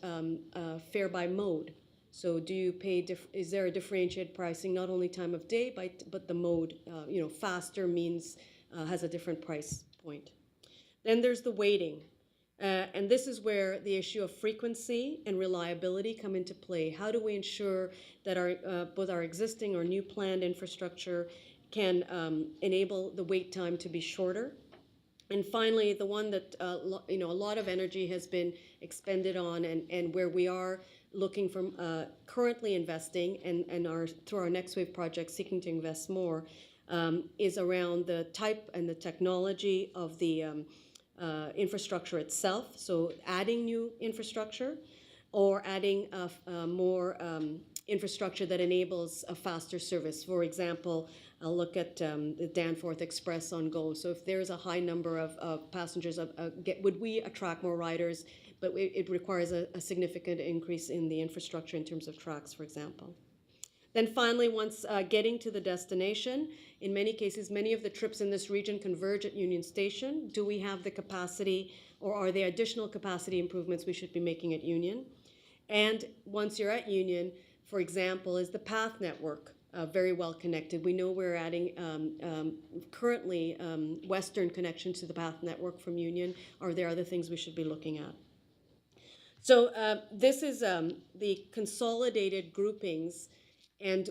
fare by mode? So do you pay, is there a differentiated pricing, not only time of day, but the mode, you know, faster means, has a different price point. Then there's the weighting. And this is where the issue of frequency and reliability come into play. How do we ensure that both our existing or new planned infrastructure can enable the wait time to be shorter? And finally, the one that you know, a lot of energy has been expended on, and where we are looking from currently investing and through our Next Wave project seeking to invest more, is around the type and the technology of the infrastructure itself. So adding new infrastructure or adding more infrastructure that enables a faster service. For example, I'll look at the Danforth Express on GO. So if there's a high number of passengers, would we attract more riders? But it requires a significant increase in the infrastructure in terms of tracks, for example. Then finally, once getting to the destination, in many cases, many of the trips in this region converge at Union Station. Do we have the capacity, or are there additional capacity improvements we should be making at Union? And once you're at Union, for example, is the path network very well connected? We know we're adding currently western connection to the path network from Union. Are there other things we should be looking at? So this is the consolidated groupings, and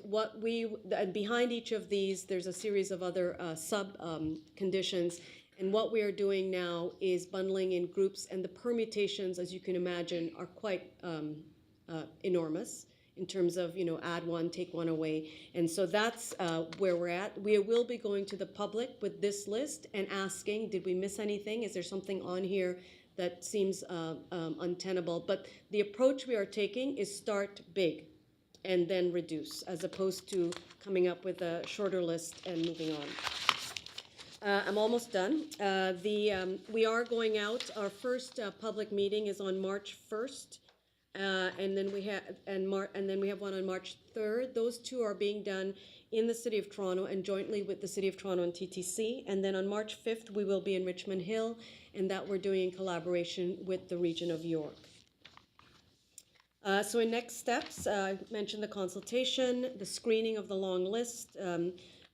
behind each of these, there's a series of other sub conditions. And what we are doing now is bundling in groups, and the permutations, as you can imagine, are quite enormous in terms of, you know, add one, take one away. And so that's where we're at. We will be going to the public with this list and asking, did we miss anything? Is there something on here that seems untenable? But the approach we are taking is start big and then reduce, as opposed to coming up with a shorter list and moving on. I'm almost done. We are going out. Our first public meeting is on March 1st. And then we have one on March 3rd. Those two are being done in the City of Toronto and jointly with the City of Toronto and TTC. And then on March 5th, we will be in Richmond Hill, and that we're doing in collaboration with the region of York. So in next steps, I mentioned the consultation, the screening of the long list,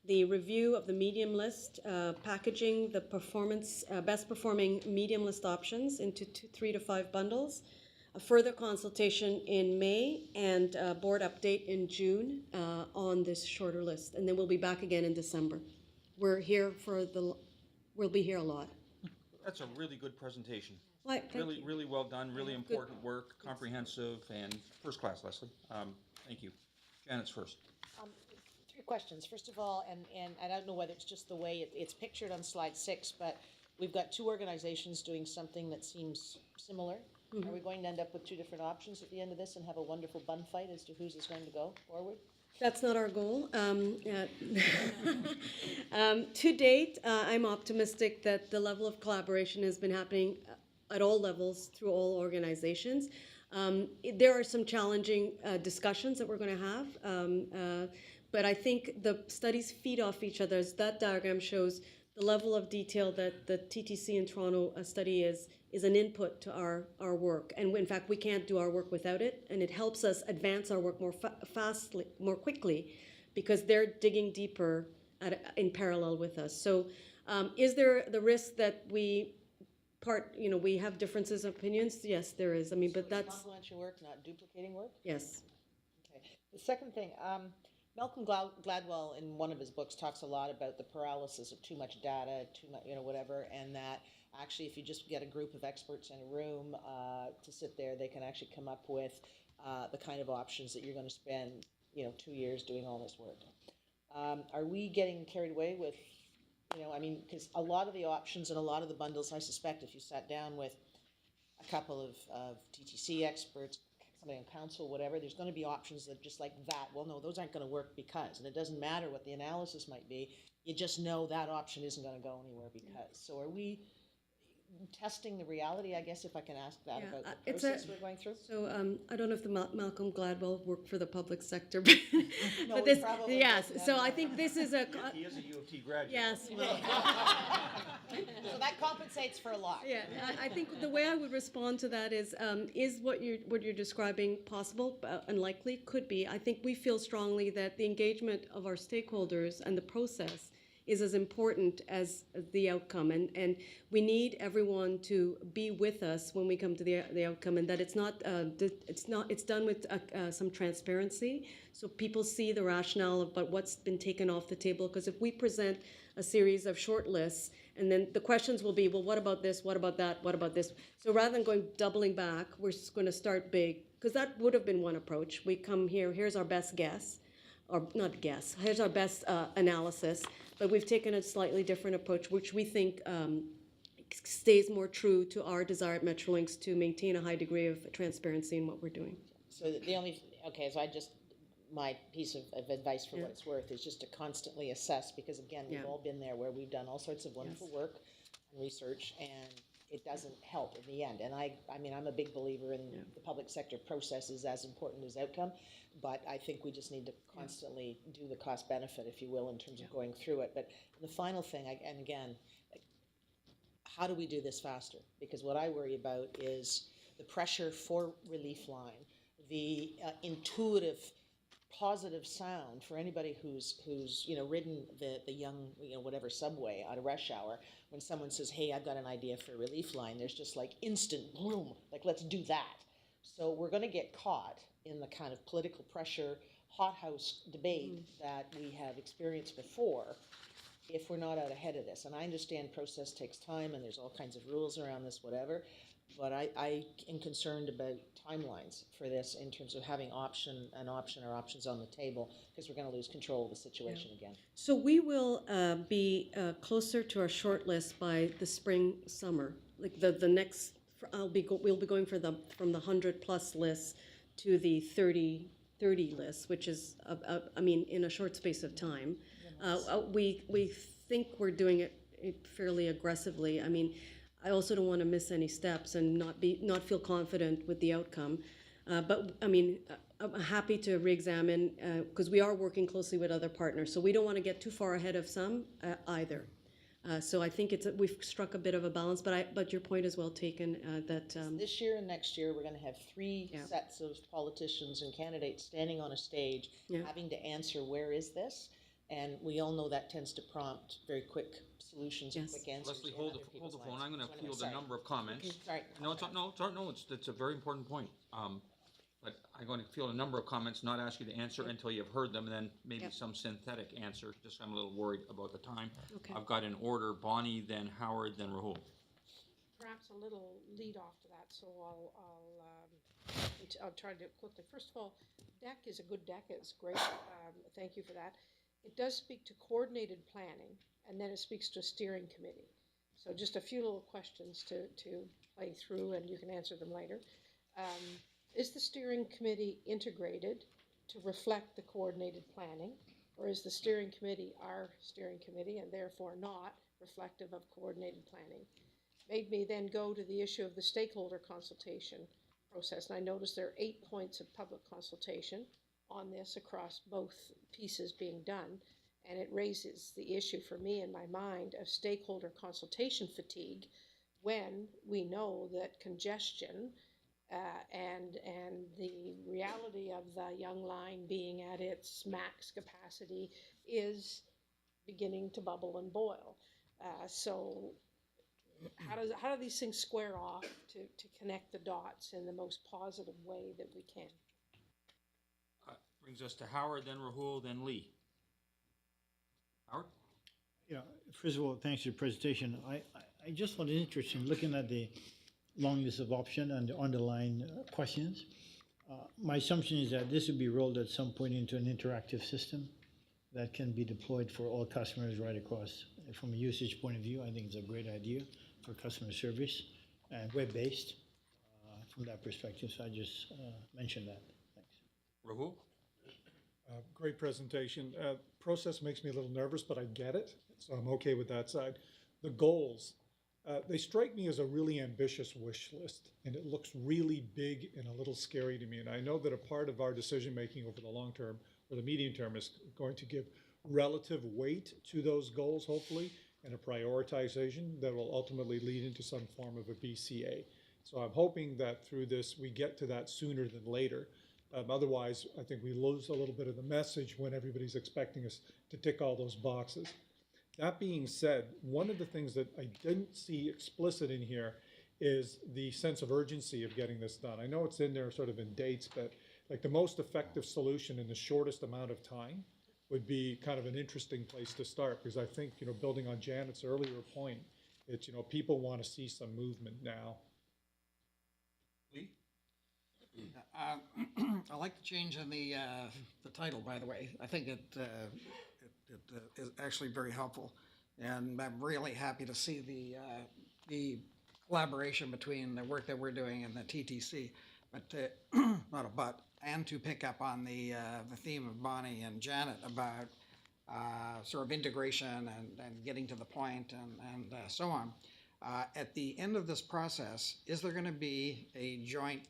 the review of the medium list, packaging the best performing medium list options into 3 to 5 bundles, a further consultation in May, and a board update in June on this shorter list. And then we'll be back again in December. We'll be here a lot. That's a really good presentation. Thank you. Really well done, really important work, comprehensive, and first class, Leslie. Thank you. Janet's first. 3 questions. First of all, and I don't know whether it's just the way it's pictured on slide 6, but we've got 2 organizations doing something that seems similar. Are we going to end up with two different options at the end of this and have a wonderful bun fight as to whose is going to go forward? That's not our goal. To date, I'm optimistic that the level of collaboration has been happening at all levels through all organizations. There are some challenging discussions that we're going to have, but I think the studies feed off each other. As that diagram shows, the level of detail that the TTC in Toronto study is an input to our work. And in fact, we can't do our work without it. And it helps us advance our work more quickly, because they're digging deeper in parallel with us. So is there the risk that we have differences of opinions? Yes, there is. I mean, but that's, Complementary work, not duplicating work? yes. Okay. The second thing, Malcolm Gladwell in one of his books talks a lot about the paralysis of too much data, too much, whatever, and that actually if you just get a group of experts in a room to sit there, they can actually come up with the kind of options that you're going to spend, 2 years doing all this work. Are we getting carried away with, because a lot of the options and a lot of the bundles, I suspect if you sat down with a couple of TTC experts, somebody on council, whatever, there's going to be options that just like that, well, no, those aren't going to work because, and it doesn't matter what the analysis might be, you just know that option isn't going to go anywhere because. So are we testing the reality, I guess, if I can ask that, about the process we're going through? So I don't know if the Malcolm Gladwell worked for the public sector, but, No, but he this, probably yes. doesn't. So I think this is a He is a U of T graduate. yes. Well, So that compensates for a lot. yeah, I think the way I would respond to that is what you're describing possible, unlikely? Could be. I think we feel strongly that the engagement of our stakeholders and the process is as important as the outcome, and we need everyone to be with us when we come to the outcome, and that it's done with some transparency, so people see the rationale about what's been taken off the table. Because if we present a series of short lists, and then the questions will be, well, what about this? What about that? What about this? So rather than doubling back, we're just going to start big, because that would have been one approach. We come here, here's our best guess, or not guess, here's our best analysis, but we've taken a slightly different approach, which we think stays more true to our desire at Metrolinx to maintain a high degree of transparency in what we're doing. So my piece of advice for what it's worth is just to constantly assess, because again, we've all been there where we've done all sorts of wonderful work and research, and it doesn't help in the end. And I'm a big believer in the public sector process is as important as outcome, but I think we just need to constantly do the cost benefit, if you will, in terms of going through it. But the final thing, and again, how do we do this faster? Because what I worry about is the pressure for relief line, the intuitive positive sound for anybody who's ridden the young whatever subway out of rush hour. When someone says, hey, I've got an idea for a relief line, there's just like instant boom, like let's do that. So we're going to get caught in the kind of political pressure hothouse debate that we have experienced before if we're not out ahead of this. And I understand process takes time and there's all kinds of rules around this, whatever, but I am concerned about timelines for this in terms of having options on the table, because we're going to lose control of the situation again. So we will be closer to our short list by the spring, summer. Like the next, we'll be going from the 100+ list to the 30 list, which is in a short space of time. We think we're doing it fairly aggressively. I also don't want to miss any steps and not feel confident with the outcome. But I'm happy to re-examine, because we are working closely with other partners. So we don't want to get too far ahead of some either. So I think we've struck a bit of a balance, but your point is well taken. That this year and next year, we're going to have three sets of politicians and candidates standing on a stage, having to answer, where is this? And we all know that tends to prompt very quick solutions and quick answers. Leslie, hold the phone. I'm going to field a number of comments. Sorry. It's a very important point. But I'm going to field a number of comments, not ask you to answer until you've heard them, and then maybe some synthetic answer. Just I'm a little worried about the time. Okay. I've got in order Bonnie, then Howard, then Rahul. Perhaps a little lead off to that, so I'll try to do it quickly. First of all, deck is a good deck. It's great. Thank you for that. It does speak to coordinated planning, and then it speaks to a steering committee. So just a few little questions to play through, and you can answer them later. Is the steering committee integrated to reflect the coordinated planning, or is the steering committee our steering committee and therefore not reflective of coordinated planning? Made me then go to the issue of the stakeholder consultation process. And I noticed there are 8 points of public consultation on this across both pieces being done. And it raises the issue for me in my mind of stakeholder consultation fatigue when we know that congestion and the reality of the Young Line being at its max capacity is beginning to bubble and boil. So how do these things square off to connect the dots in the most positive way that we can? Brings us to Howard, then Rahul, then Lee. Howard? Yeah, first of all, thanks for your presentation. I just found it interesting looking at the long list of options and the underlying questions. My assumption is that this will be rolled at some point into an interactive system that can be deployed for all customers right across. From a usage point of view, I think it's a great idea for customer service and web-based from that perspective. So I just mentioned that. Thanks. Rahul? Great presentation. Process makes me a little nervous, but I get it, so I'm okay with that side. The goals, they strike me as a really ambitious wish list, and it looks really big and a little scary to me. And I know that a part of our decision making over the long term or the medium term is going to give relative weight to those goals, hopefully, and a prioritization that will ultimately lead into some form of a BCA. So I'm hoping that through this we get to that sooner than later. Otherwise, I think we lose a little bit of the message when everybody's expecting us to tick all those boxes. That being said, one of the things that I didn't see explicit in here is the sense of urgency of getting this done. I know it's in there sort of in dates, but like the most effective solution in the shortest amount of time would be kind of an interesting place to start, because I think, you know, building on Janet's earlier point, it's, you know, people want to see some movement now. Lee? I like the change in the title, by the way. I think it is actually very helpful, and I'm really happy to see the collaboration between the work that we're doing and the TTC. But not a but, and to pick up on the theme of Bonnie and Janet about sort of integration and getting to the point and so on. At the end of this process, is there going to be a joint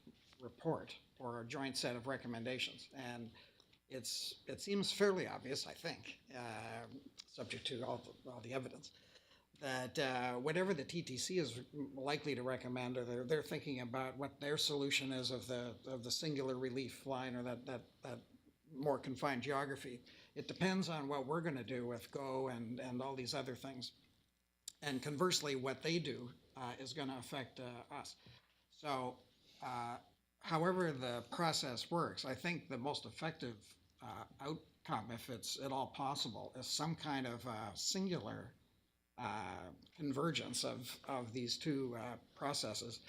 report or a joint set of recommendations? And it seems fairly obvious, I think, subject to all the evidence, that whatever the TTC is likely to recommend, or they're thinking about what their solution is of the singular relief line or that more confined geography. It depends on what we're going to do with GO and all these other things. And conversely, what they do is going to affect us. So however the process works, I think the most effective outcome, if it's at all possible, is some kind of singular convergence of these two processes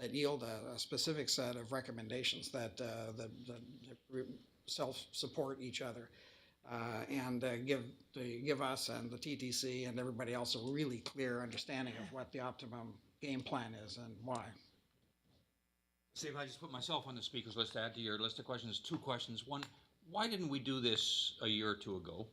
that yield a specific set of recommendations that self-support each other and give us and the TTC and everybody else a really clear understanding of what the optimum game plan is and why. Steve, I just put myself on the speaker's list to add to your list of questions. 2 questions. One, why didn't we do this a year or 2 ago?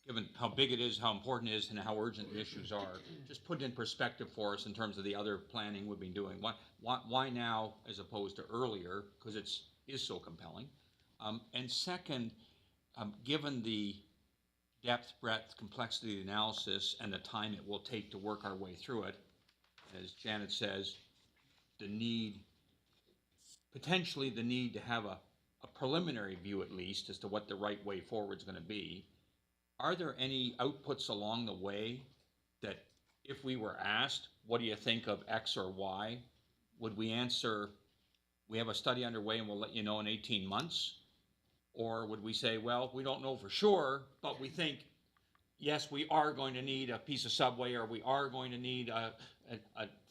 Given how big it is, how important it is, and how urgent the issues are, just put it in perspective for us in terms of the other planning we've been doing. Why now as opposed to earlier? Because it is so compelling. And second, given the depth, breadth, complexity of the analysis and the time it will take to work our way through it, as Janet says, potentially the need to have a preliminary view at least as to what the right way forward is going to be. Are there any outputs along the way that if we were asked, what do you think of X or Y, would we answer, we have a study underway and we'll let you know in 18 months? Or would we say, well, we don't know for sure, but we think, yes, we are going to need a piece of subway, or we are going to need a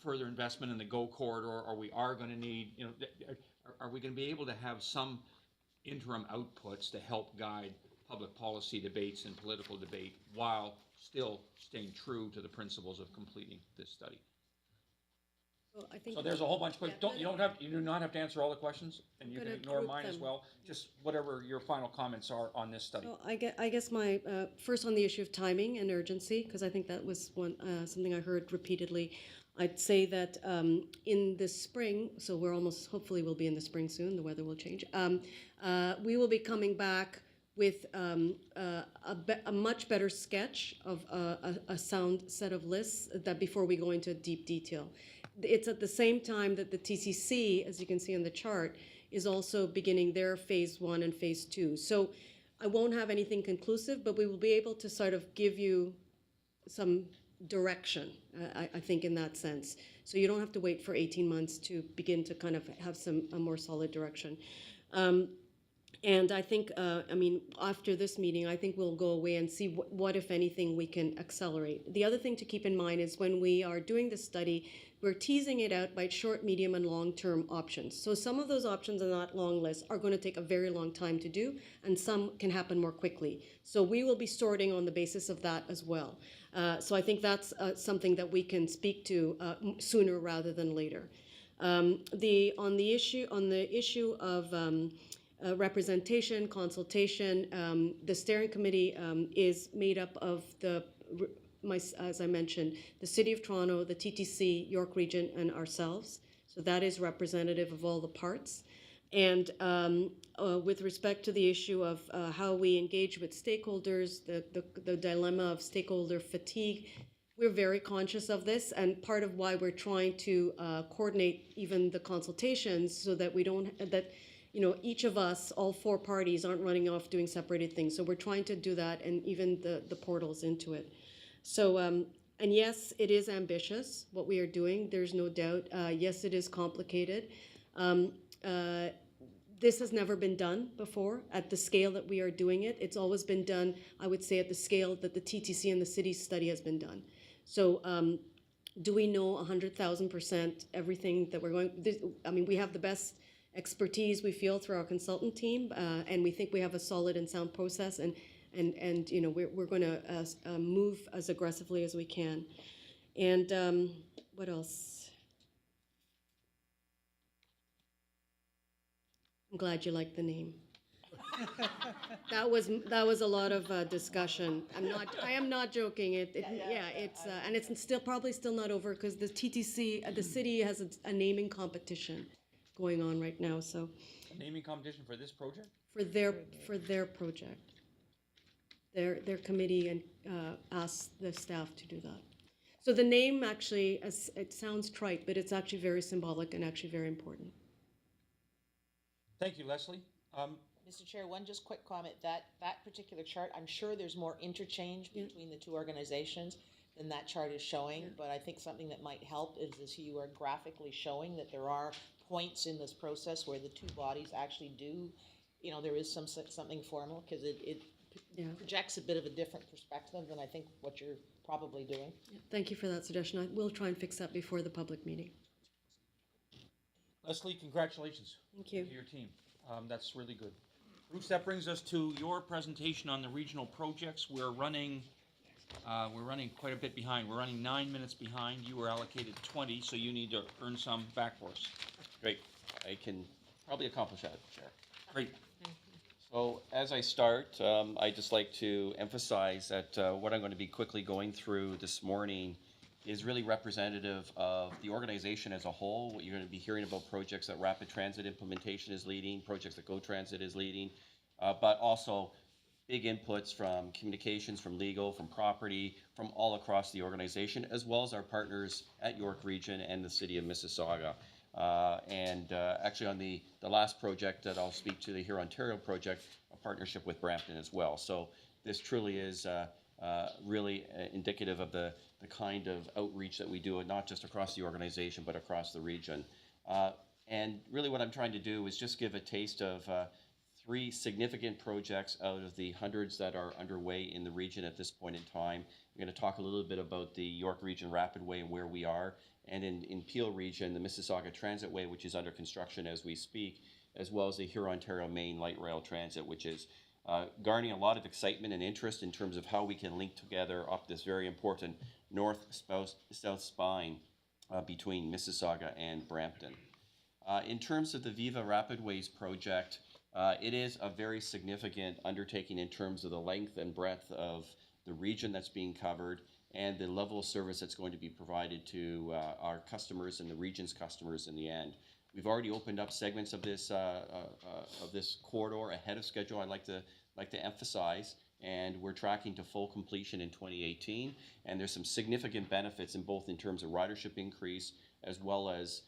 further investment in the GO corridor, or we are going to need, you know, are we going to be able to have some interim outputs to help guide public policy debates and political debate while still staying true to the principles of completing this study. Well, I think So there's a whole bunch of questions. Yeah, You do not have to answer all the questions, and you can gonna ignore group mine as them. well. Just whatever your final comments are on this study. So I guess my, first on the issue of timing and urgency, because I think that was one, something I heard repeatedly. I'd say that in the spring, so we're almost, hopefully we'll be in the spring soon, the weather will change. We will be coming back with a much better sketch of a sound set of lists that before we go into deep detail. It's at the same time that the TCC, as you can see on the chart, is also beginning their phase 1 and phase 2. So I won't have anything conclusive, but we will be able to sort of give you some direction, I think, in that sense. So you don't have to wait for 18 months to begin to kind of have a more solid direction. And I think, I mean, after this meeting, I think we'll go away and see what, if anything, we can accelerate. The other thing to keep in mind is when we are doing this study, we're teasing it out by short, medium, and long-term options. So some of those options on that long list are going to take a very long time to do, and some can happen more quickly. So we will be sorting on the basis of that as well. So I think that's something that we can speak to sooner rather than later. On the issue of representation, consultation. The steering committee is made up of as I mentioned, the City of Toronto, the TTC, York Region, and ourselves. So that is representative of all the parts. And with respect to the issue of how we engage with stakeholders, the dilemma of stakeholder fatigue, we're very conscious of this, and part of why we're trying to coordinate even the consultations so that we don't, each of us, all 4 parties, aren't running off doing separated things. So we're trying to do that, and even the portals into it. So, and yes, it is ambitious, what we are doing, there's no doubt. Yes, it is complicated. This has never been done before at the scale that we are doing it. It's always been done, I would say, at the scale that the TTC and the city study has been done. So, do we know 100,000% everything that we're going? I mean, we have the best expertise, we feel, through our consultant team, and we think we have a solid and sound process, and we're going to move as aggressively as we can. And what else? I'm glad you liked the name. That was a lot of discussion. I am not joking. And it's still probably still not over because the TTC, the city has a naming competition going on right now. So A naming competition for this project? For their project, their committee and asked the staff to do that. So the name actually, it sounds trite, but it's actually very symbolic and actually very important. Thank you, Leslie. Mr. Chair, one just quick comment. That particular chart, I'm sure there's more interchange between the 2 organizations than that chart is showing, but I think something that might help is you are graphically showing that there are points in this process where the 2 bodies actually do, there is something formal, because it projects a bit of a different perspective than I think what you're probably doing. Yeah, thank you for that suggestion. I will try and fix that before the public meeting. Leslie, congratulations. Thank you. To your team. That's really good. Bruce, that brings us to your presentation on the regional projects. We're running quite a bit behind. We're running 9 minutes behind. You were allocated 20, so you need to earn some back for us. Great. I can probably accomplish that, Chair. Great. So as I start, I'd just like to emphasize that what I'm going to be quickly going through this morning is really representative of the organization as a whole. What you're going to be hearing about projects that Rapid Transit Implementation is leading, projects that Go Transit is leading, but also big inputs from communications, from legal, from property, from all across the organization, as well as our partners at York Region and the City of Mississauga. Actually on the last project that I'll speak to, the Here Ontario project, a partnership with Brampton as well. So this truly is really indicative of the kind of outreach that we do, not just across the organization, but across the region. And really what I'm trying to do is just give a taste of 3 significant projects out of the hundreds that are underway in the region at this point in time. We're going to talk a little bit about the York Region Rapid Way and where we are, and in Peel Region, the Mississauga Transit Way, which is under construction as we speak, as well as the Here Ontario Main Light Rail Transit, which is garnering a lot of excitement and interest in terms of how we can link together up this very important north-south spine between Mississauga and Brampton. In terms of the Viva Rapidways project, it is a very significant undertaking in terms of the length and breadth of the region that's being covered and the level of service that's going to be provided to our customers and the region's customers in the end. We've already opened up segments of this corridor ahead of schedule. I'd like to emphasize, and we're tracking to full completion in 2018. And there's some significant benefits in both in terms of ridership increase as well as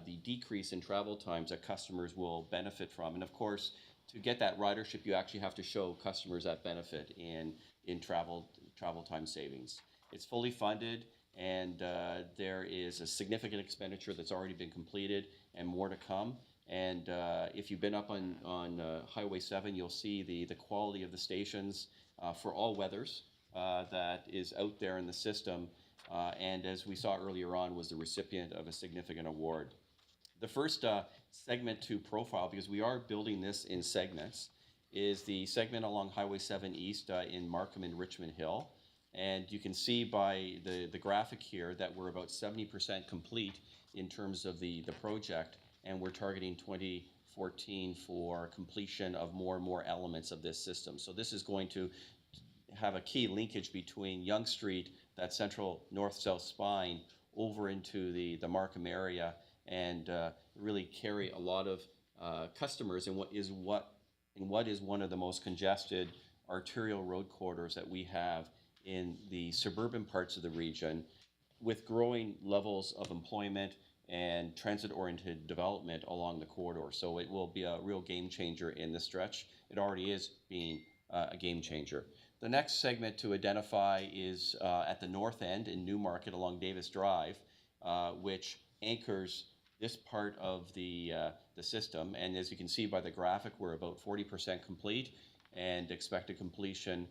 the decrease in travel times that customers will benefit from. And of course, to get that ridership, you actually have to show customers that benefit in travel time savings. It's fully funded, and there is a significant expenditure that's already been completed and more to come. And if you've been up on Highway 7, you'll see the quality of the stations for all weathers that is out there in the system. And as we saw earlier on, was the recipient of a significant award. The first segment to profile, because we are building this in segments, is the segment along Highway 7 East in Markham and Richmond Hill. And you can see by the graphic here that we're about 70% complete in terms of the project, and we're targeting 2014 for completion of more and more elements of this system. So this is going to have a key linkage between Yonge Street, that central north-south spine, over into the Markham area, and really carry a lot of customers in what is one of the most congested arterial road corridors that we have in the suburban parts of the region, with growing levels of employment and transit-oriented development along the corridor. So it will be a real game changer in this stretch. It already is being a game changer. The next segment to identify is at the north end in Newmarket along Davis Drive, which anchors this part of the system. And as you can see by the graphic, we're about 40% complete, and expected completion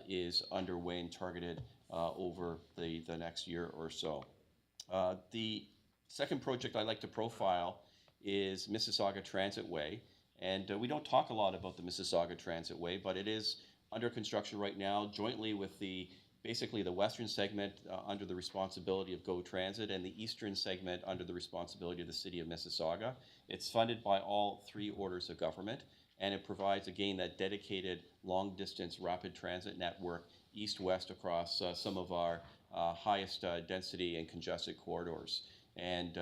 is underway and targeted over the next year or so. The second project I'd like to profile is Mississauga Transitway. And we don't talk a lot about the Mississauga Transitway, but it is under construction right now, jointly with basically the western segment under the responsibility of GO Transit and the eastern segment under the responsibility of the City of Mississauga. It's funded by all three orders of government, and it provides, again, that dedicated long-distance rapid transit network east-west across some of our highest density and congested corridors, and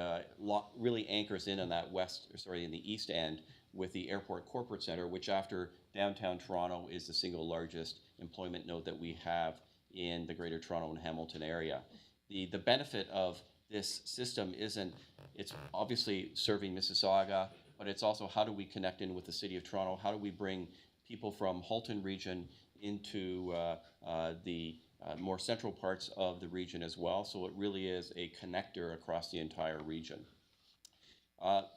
really anchors in on that in the east end with the Airport Corporate Centre, which after downtown Toronto is the single largest employment node that we have in the Greater Toronto and Hamilton area. The benefit of this system it's obviously serving Mississauga, but it's also how do we connect in with the City of Toronto? How do we bring people from Halton region into the more central parts of the region as well? So it really is a connector across the entire region.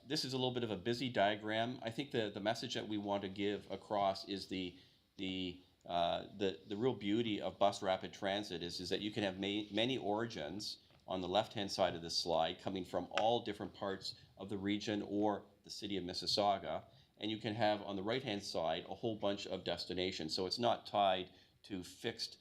This is a little bit of a busy diagram. I think the message that we want to give across is the real beauty of bus rapid transit is that you can have many origins on the left-hand side of this slide coming from all different parts of the region or the City of Mississauga, and you can have on the right-hand side a whole bunch of destinations. So it's not tied to fixed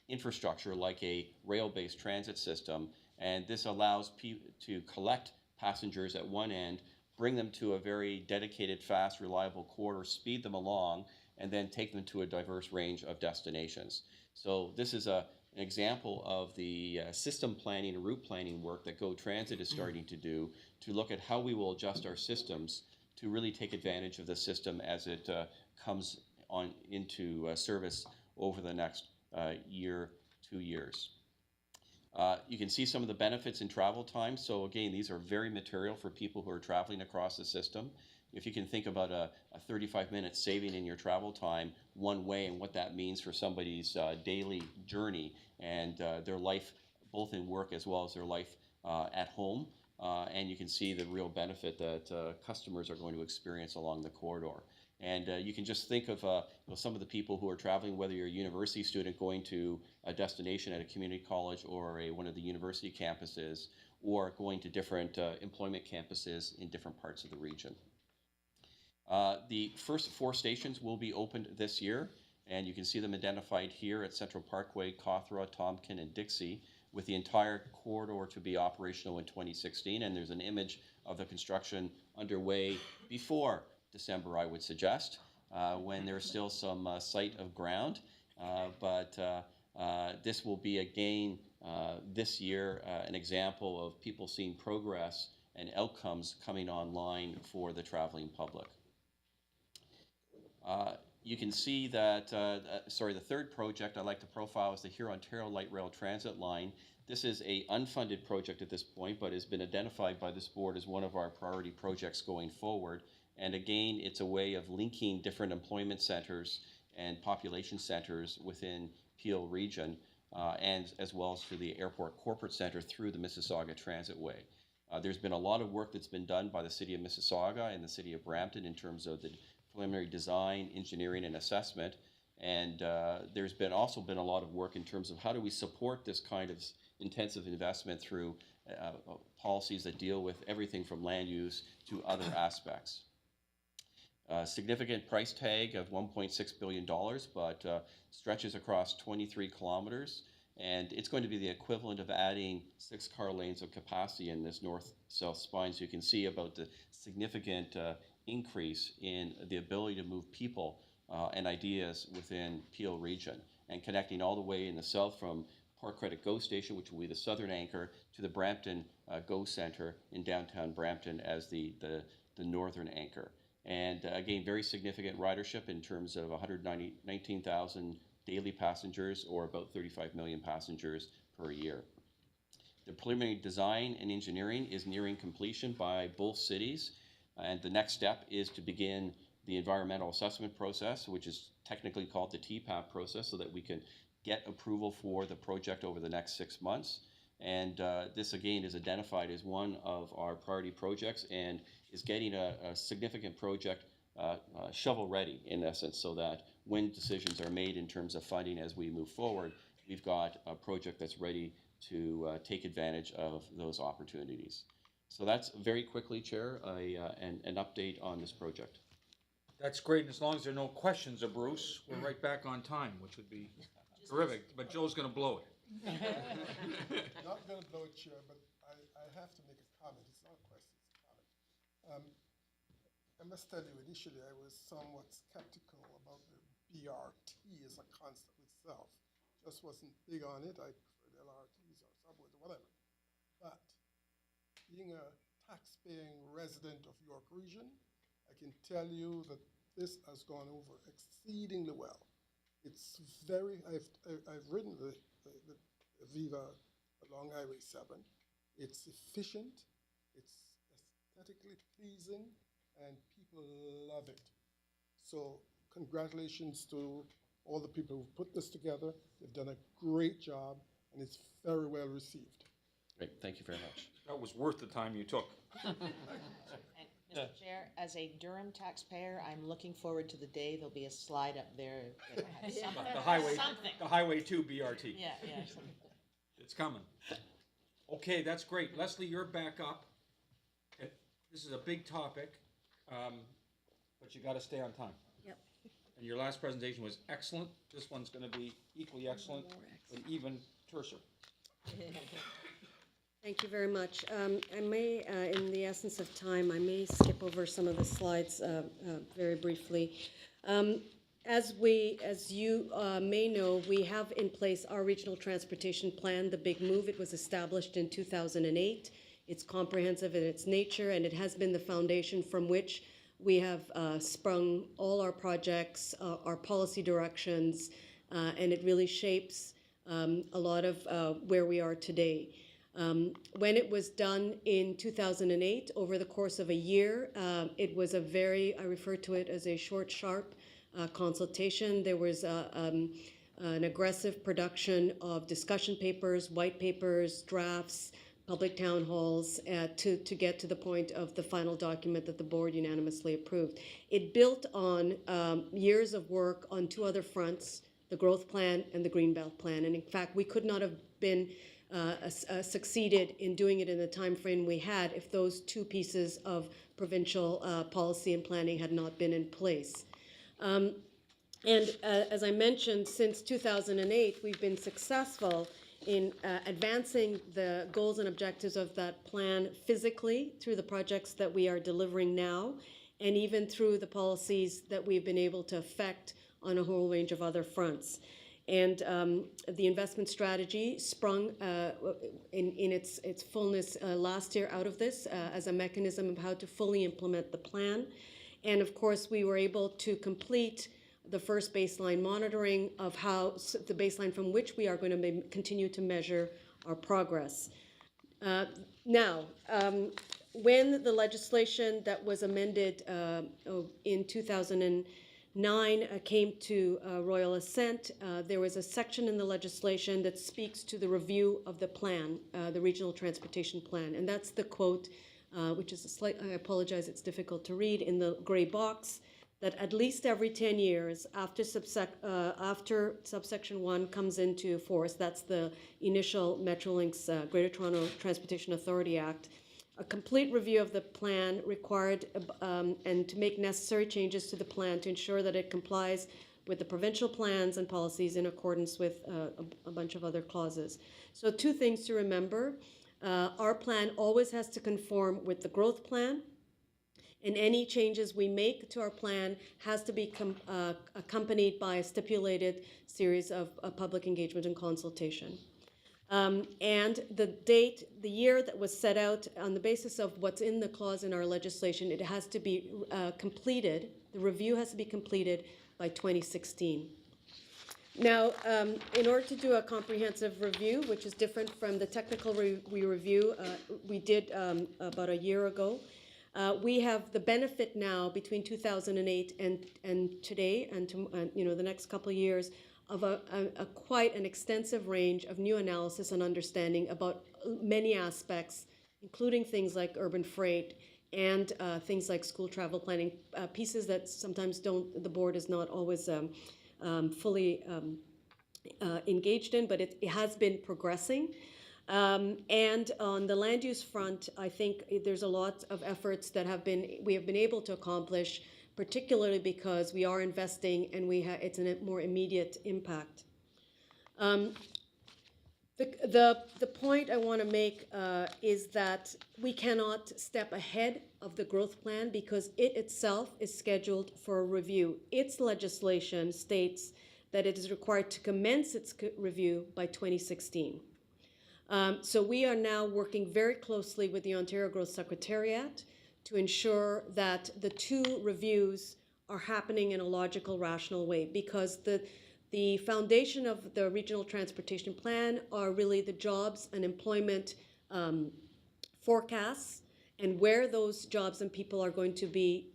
infrastructure like a rail-based transit system, and this allows people to collect passengers at one end, bring them to a very dedicated, fast, reliable corridor, speed them along, and then take them to a diverse range of destinations. So this is an example of the system planning and route planning work that GO Transit is starting to do to look at how we will adjust our systems to really take advantage of the system as it comes on into service over the next year, 2 years. You can see some of the benefits in travel time. So again, these are very material for people who are traveling across the system. If you can think about a 35-minute saving in your travel time one way and what that means for somebody's daily journey and their life, both in work as well as their life at home. And you can see the real benefit that customers are going to experience along the corridor. And you can just think of some of the people who are traveling, whether you're a university student going to a destination at a community college or one of the university campuses, or going to different employment campuses in different parts of the region. The first 4 stations will be opened this year, and you can see them identified here at Central Parkway, Cawthra, Tompkin, and Dixie, with the entire corridor to be operational in 2016. And there's an image of the construction underway before December, I would suggest, when there's still some sight of ground. But this will be again this year an example of people seeing progress and outcomes coming online for the traveling public. You can see that, the third project I'd like to profile is the Huron-Ontario Light Rail Transit Line. This is a unfunded project at this point, but has been identified by this board as one of our priority projects going forward. And again, it's a way of linking different employment centers and population centers within Peel region, and as well as through the Airport Corporate Center through the Mississauga Transit Way. There's been a lot of work that's been done by the City of Mississauga and the City of Brampton in terms of the preliminary design, engineering, and assessment. And there's also been a lot of work in terms of how do we support this kind of intensive investment through policies that deal with everything from land use to other aspects. Significant price tag of $1.6 billion, but stretches across 23 kilometers. And it's going to be the equivalent of adding 6 car lanes of capacity in this north-south spine. So you can see about the significant increase in the ability to move people and ideas within Peel region, and connecting all the way in the south from Port Credit GO Station, which will be the southern anchor, to the Brampton GO Center in downtown Brampton as the northern anchor. And again, very significant ridership in terms of 119,000 daily passengers, or about 35 million passengers per year. The preliminary design and engineering is nearing completion by both cities. And the next step is to begin the environmental assessment process, which is technically called the TPAP process, so that we can get approval for the project over the next 6 months. And this again is identified as one of our priority projects, and is getting a significant project shovel ready in essence, so that when decisions are made in terms of funding as we move forward, we've got a project that's ready to take advantage of those opportunities. So that's very quickly, Chair, an update on this project. That's great, and as long as there are no questions of Bruce, we're right back on time, which would be terrific, but Joe's gonna blow it. Not going to blow it, Chair, but I have to make a comment. It's not a question, it's a comment. I must tell you, initially I was somewhat skeptical about the BRT as a concept itself. Just wasn't big on it. I preferred LRTs or subways or whatever. But being a tax-paying resident of York Region, I can tell you that this has gone over exceedingly well. It's very, I've ridden the Viva along Highway 7. It's efficient, it's aesthetically pleasing, and people love it. So congratulations to all the people who put this together. They've done a great job, and it's very well received. Great, thank you very much. That was worth the time you took. And Mr. Chair, as a Durham taxpayer, I'm looking forward to the day there'll be a slide up there that has something. The Highway 2 BRT. Yeah, something. It's coming. Okay, that's great. Leslie, you're back up. This is a big topic, but you got to stay on time. Yep. And your last presentation was excellent. This one's going to be equally excellent, and even terser. Thank you very much. I may, in the essence of time, I may skip over some of the slides very briefly. As you may know, we have in place our regional transportation plan, the Big Move. It was established in 2008. It's comprehensive in its nature, and it has been the foundation from which we have sprung all our projects, our policy directions, and it really shapes a lot of where we are today. When it was done in 2008, over the course of a year, it was I refer to it as a short, sharp consultation. There was an aggressive production of discussion papers, white papers, drafts, public town halls to get to the point of the final document that the board unanimously approved. It built on years of work on 2 other fronts, the growth plan and the Greenbelt plan. And in fact, we could not have been succeeded in doing it in the time frame we had if those two pieces of provincial policy and planning had not been in place. And as I mentioned, since 2008, we've been successful in advancing the goals and objectives of that plan physically through the projects that we are delivering now, and even through the policies that we've been able to affect on a whole range of other fronts. And the investment strategy sprung in its fullness last year out of this as a mechanism of how to fully implement the plan. And of course, we were able to complete the first baseline monitoring of how the baseline from which we are going to continue to measure our progress. Now, when the legislation that was amended in 2009 came to royal assent, there was a section in the legislation that speaks to the review of the plan, the Regional Transportation Plan. And that's the quote, which is a slight, I apologize, it's difficult to read, in the gray box, that at least every 10 years after subsection 1 comes into force, that's the initial Metrolinx Greater Toronto Transportation Authority Act, a complete review of the plan required and to make necessary changes to the plan to ensure that it complies with the provincial plans and policies in accordance with a bunch of other clauses. So two things to remember. Our plan always has to conform with the growth plan, and any changes we make to our plan has to be accompanied by a stipulated series of public engagement and consultation. And the year that was set out on the basis of what's in the clause in our legislation, it has to be completed, the review has to be completed by 2016. Now, in order to do a comprehensive review, which is different from the technical review we did about a year ago, we have the benefit now between 2008 and today, and the next couple of years, of a quite an extensive range of new analysis and understanding about many aspects, including things like urban freight and things like school travel planning, pieces that sometimes the board is not always fully engaged in, but it has been progressing. And on the land use front, I think there's a lot of efforts that we have been able to accomplish, particularly because we are investing and it's a more immediate impact. The point I want to make is that we cannot step ahead of the growth plan because it itself is scheduled for a review. Its legislation states that it is required to commence its review by 2016. So we are now working very closely with the Ontario Growth Secretariat to ensure that the two reviews are happening in a logical, rational way, because the foundation of the Regional Transportation Plan are really the jobs and employment forecasts and where those jobs and people are going to be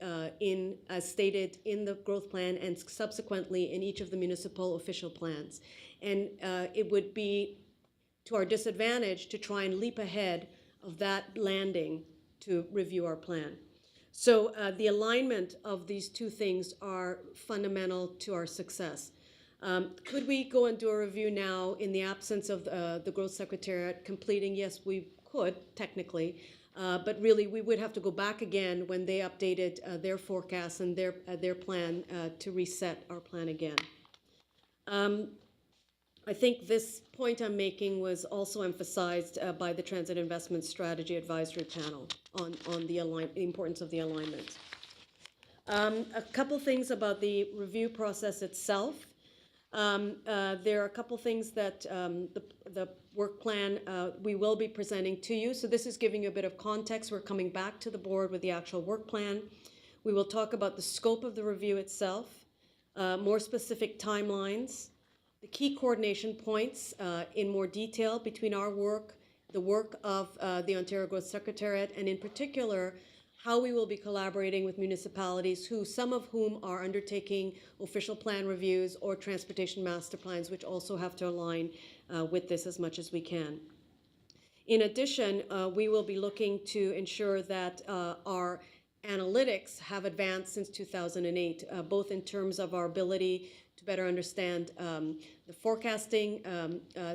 as stated in the growth plan and subsequently in each of the municipal official plans. And it would be to our disadvantage to try and leap ahead of that landing to review our plan. So the alignment of these two things are fundamental to our success. Could we go and do a review now in the absence of the Growth Secretariat completing? Yes, we could, technically, but really we would have to go back again when they updated their forecasts and their plan to reset our plan again. I think this point I'm making was also emphasized by the Transit Investment Strategy Advisory Panel on the importance of the alignment. A couple things about the review process itself. There are a couple things that the work plan we will be presenting to you. So this is giving you a bit of context. We're coming back to the board with the actual work plan. We will talk about the scope of the review itself, more specific timelines, the key coordination points in more detail between our work, the work of the Ontario Growth Secretariat, and in particular, how we will be collaborating with municipalities, some of whom are undertaking official plan reviews or transportation master plans, which also have to align with this as much as we can. In addition, we will be looking to ensure that our analytics have advanced since 2008, both in terms of our ability to better understand the forecasting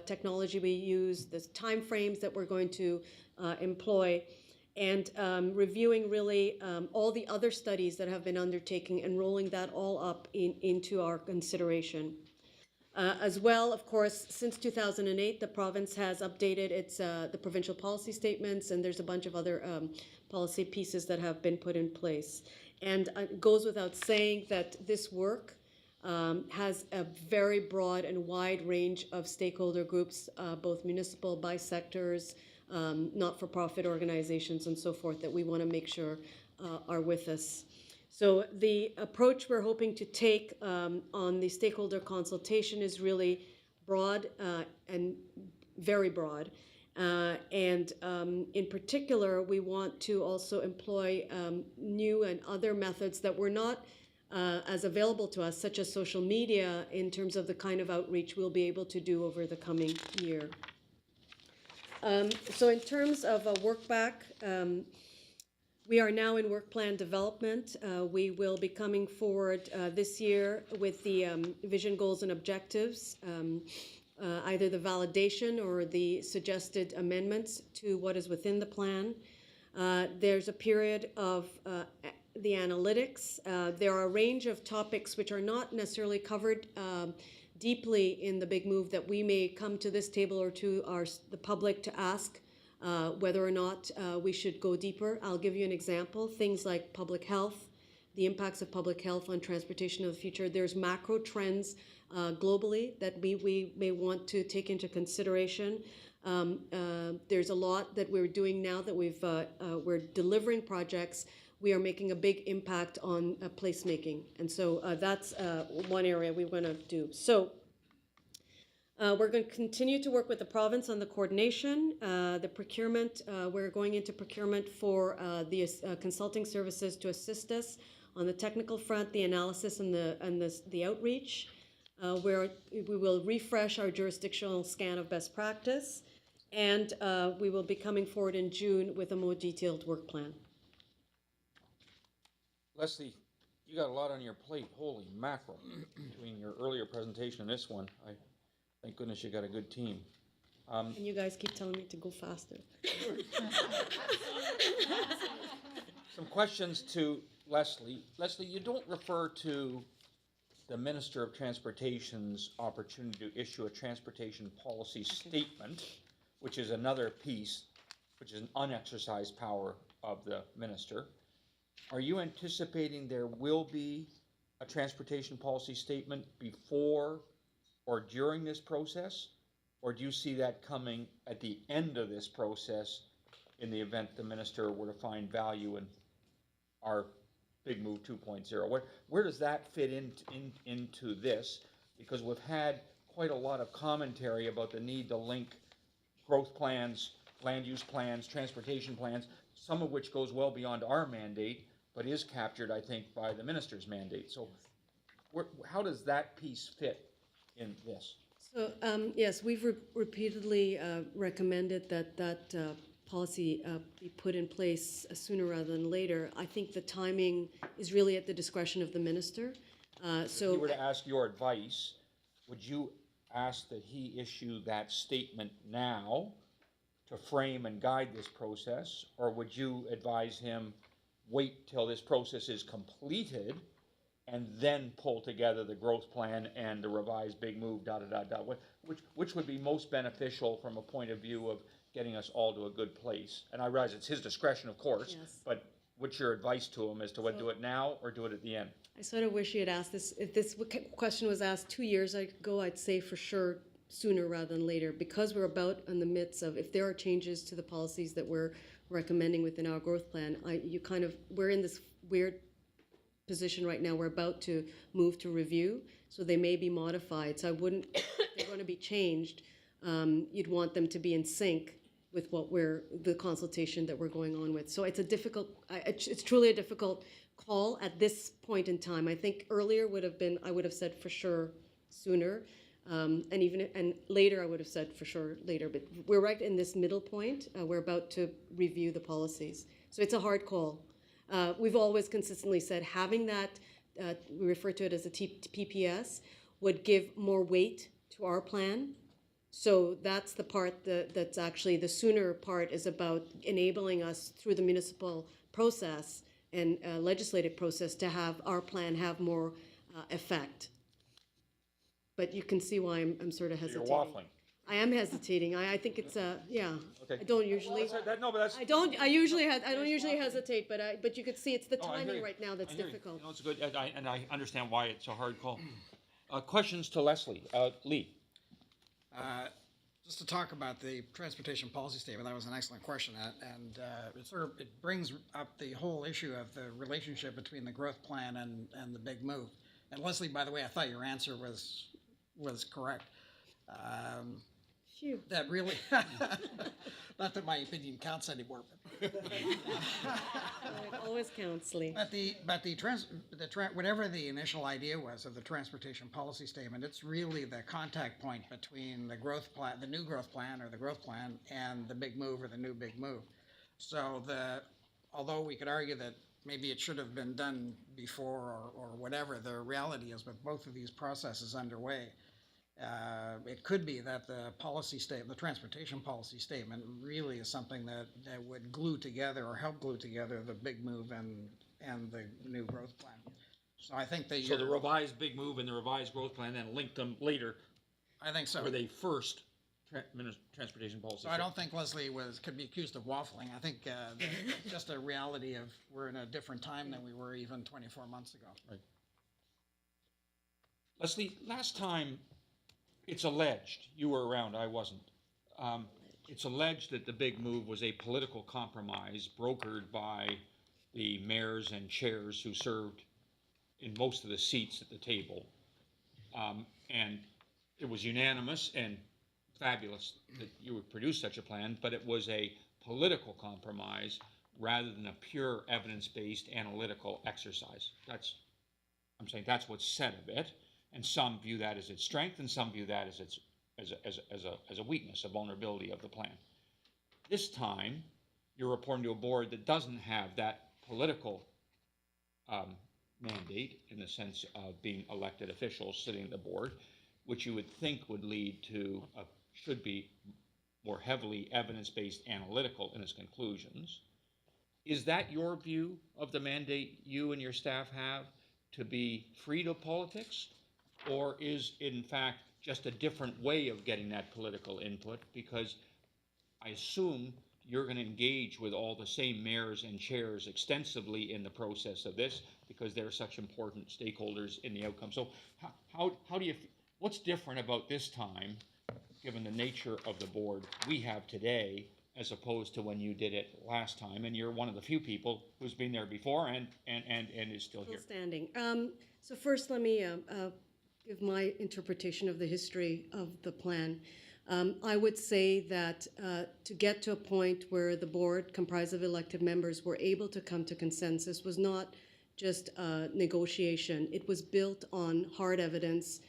technology we use, the timeframes that we're going to employ, and reviewing really all the other studies that have been undertaken and rolling that all up into our consideration. As well, of course, since 2008, the province has updated its the provincial policy statements, and there's a bunch of other policy pieces that have been put in place. And it goes without saying that this work has a very broad and wide range of stakeholder groups, both municipal, by sectors, not-for-profit organizations, and so forth, that we want to make sure are with us. So the approach we're hoping to take on the stakeholder consultation is really broad and very broad. And in particular, we want to also employ new and other methods that were not as available to us, such as social media, in terms of the kind of outreach we'll be able to do over the coming year. So in terms of a work back, we are now in work plan development. We will be coming forward this year with the vision, goals, and objectives, either the validation or the suggested amendments to what is within the plan. There's a period of the analytics. There are a range of topics which are not necessarily covered deeply in the big move that we may come to this table or to the public to ask whether or not we should go deeper. I'll give you an example. Things like public health, the impacts of public health on transportation of the future. There's macro trends globally that we may want to take into consideration. There's a lot that we're doing now that we're delivering projects. We are making a big impact on placemaking. And so that's one area we want to do. So we're going to continue to work with the province on the coordination, the procurement. We're going into procurement for the consulting services to assist us on the technical front, the analysis, and the outreach. Where we will refresh our jurisdictional scan of best practice, and we will be coming forward in June with a more detailed work plan. Leslie, you got a lot on your plate. Holy mackerel! Between your earlier presentation and this one, thank goodness you got a good team. And you guys keep telling me to go faster. Some questions to Leslie. Leslie, you don't refer to the Minister of Transportation's opportunity to issue a transportation policy statement, which is another piece, which is an unexercised power of the minister. Are you anticipating there will be a transportation policy statement before or during this process? Or do you see that coming at the end of this process in the event the minister were to find value in our Big Move 2.0? Where does that fit into this? Because we've had quite a lot of commentary about the need to link growth plans, land use plans, transportation plans, some of which goes well beyond our mandate, but is captured, I think, by the minister's mandate. So how does that piece fit in this? So, yes, we've repeatedly recommended that policy be put in place sooner rather than later. I think the timing is really at the discretion of the minister. If you were to ask your advice, would you ask that he issue that statement now to frame and guide this process, or would you advise him wait till this process is completed and then pull together the growth plan and the revised Big Move, which would be most beneficial from a point of view of getting us all to a good place? And I realize it's his discretion, of course, Yes. but what's your advice to him as to whether do it now or do it at the end? I sort of wish you had asked this. If this question was asked 2 years ago, I'd say for sure sooner rather than later, because we're about in the midst of, if there are changes to the policies that we're recommending within our growth plan, we're in this weird position right now. We're about to move to review, so they may be modified. So I wouldn't, if they're going to be changed, you'd want them to be in sync with the consultation that we're going on with. So it's it's truly a difficult call at this point in time. I think earlier I would have said for sure sooner, and later I would have said for sure later. But we're right in this middle point. We're about to review the policies, so it's a hard call. We've always consistently said having that, we refer to it as a PPS, would give more weight to our plan. So that's the part that's actually the sooner part is about enabling us through the municipal process and legislative process to have our plan have more effect. But you can see why I'm sort of hesitating. You're waffling. I am hesitating. I think it's yeah. Okay. I don't usually. No, but that's. I don't usually hesitate, but you could see it's the No, I hear timing you. right now that's I hear you. difficult. No, it's good, and I understand why it's a hard call. Questions to Leslie. Lee. Just to talk about the transportation policy statement, that was an excellent question, and it brings up the whole issue of the relationship between the growth plan and the big move. And Leslie, by the way, I thought your answer was correct. Phew. That really, not that my opinion counts anymore. It always counts, Lee. Whatever the initial idea was of the transportation policy statement, it's really the contact point between the growth plan, the new growth plan or the growth plan, and the big move or the new big move. So although we could argue that maybe it should have been done before or whatever, the reality is with both of these processes underway, it could be that the transportation policy statement really is something that would glue together or help glue together the big move and the new growth plan. So I think So the revised big move and the revised growth plan then link them later. I think so. Were they first transportation policy? So I don't think Leslie could be accused of waffling. I think it's just a reality of we're in a different time than we were even 24 months ago. Right. Leslie, last time it's alleged, you were around, I wasn't. It's alleged that the big move was a political compromise brokered by the mayors and chairs who served in most of the seats at the table. And it was unanimous and fabulous that you would produce such a plan, but it was a political compromise rather than a pure evidence-based analytical exercise. I'm saying that's what's said of it, and some view that as its strength, and some view that as a weakness, a vulnerability of the plan. This time, you're reporting to a board that doesn't have that political mandate in the sense of being elected officials sitting at the board, which you would think would lead to should be more heavily evidence-based analytical in its conclusions. Is that your view of the mandate you and your staff have, to be free of politics? Or is it in fact just a different way of getting that political input? Because I assume you're going to engage with all the same mayors and chairs extensively in the process of this because they're such important stakeholders in the outcome. So how do you, what's different about this time, given the nature of the board we have today, as opposed to when you did it last time? And you're one of the few people who's been there before and is still here. Standing. So first, let me give my interpretation of the history of the plan. I would say that to get to a point where the board, comprised of elected members, were able to come to consensus was not just negotiation. It was built on hard evidence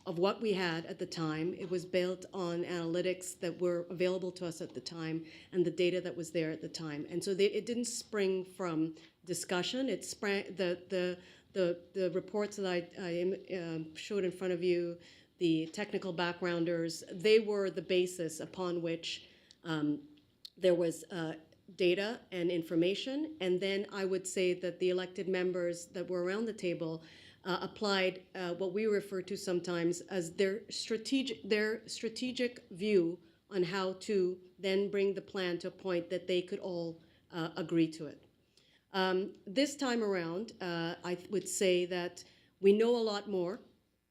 of what we had at the time. It was built on analytics that were available to us at the time and the data that was there at the time. And so it didn't spring from discussion. It sprang the reports that I showed in front of you, the technical backgrounders, they were the basis upon which there was data and information. And then I would say that the elected members that were around the table applied what we refer to sometimes as their strategic view on how to then bring the plan to a point that they could all agree to it. This time around, I would say that we know a lot more.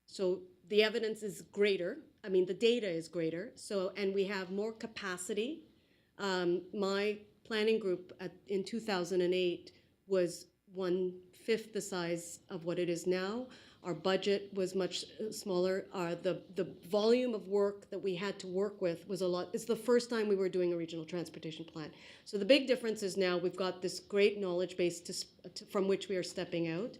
So the evidence is greater. I mean, the data is greater. So, and we have more capacity. My planning group in 2008 was 1/5 the size of what it is now. Our budget was much smaller. The volume of work that we had to work with was a lot. It's the first time we were doing a regional transportation plan. So the big difference is now we've got this great knowledge base from which we are stepping out.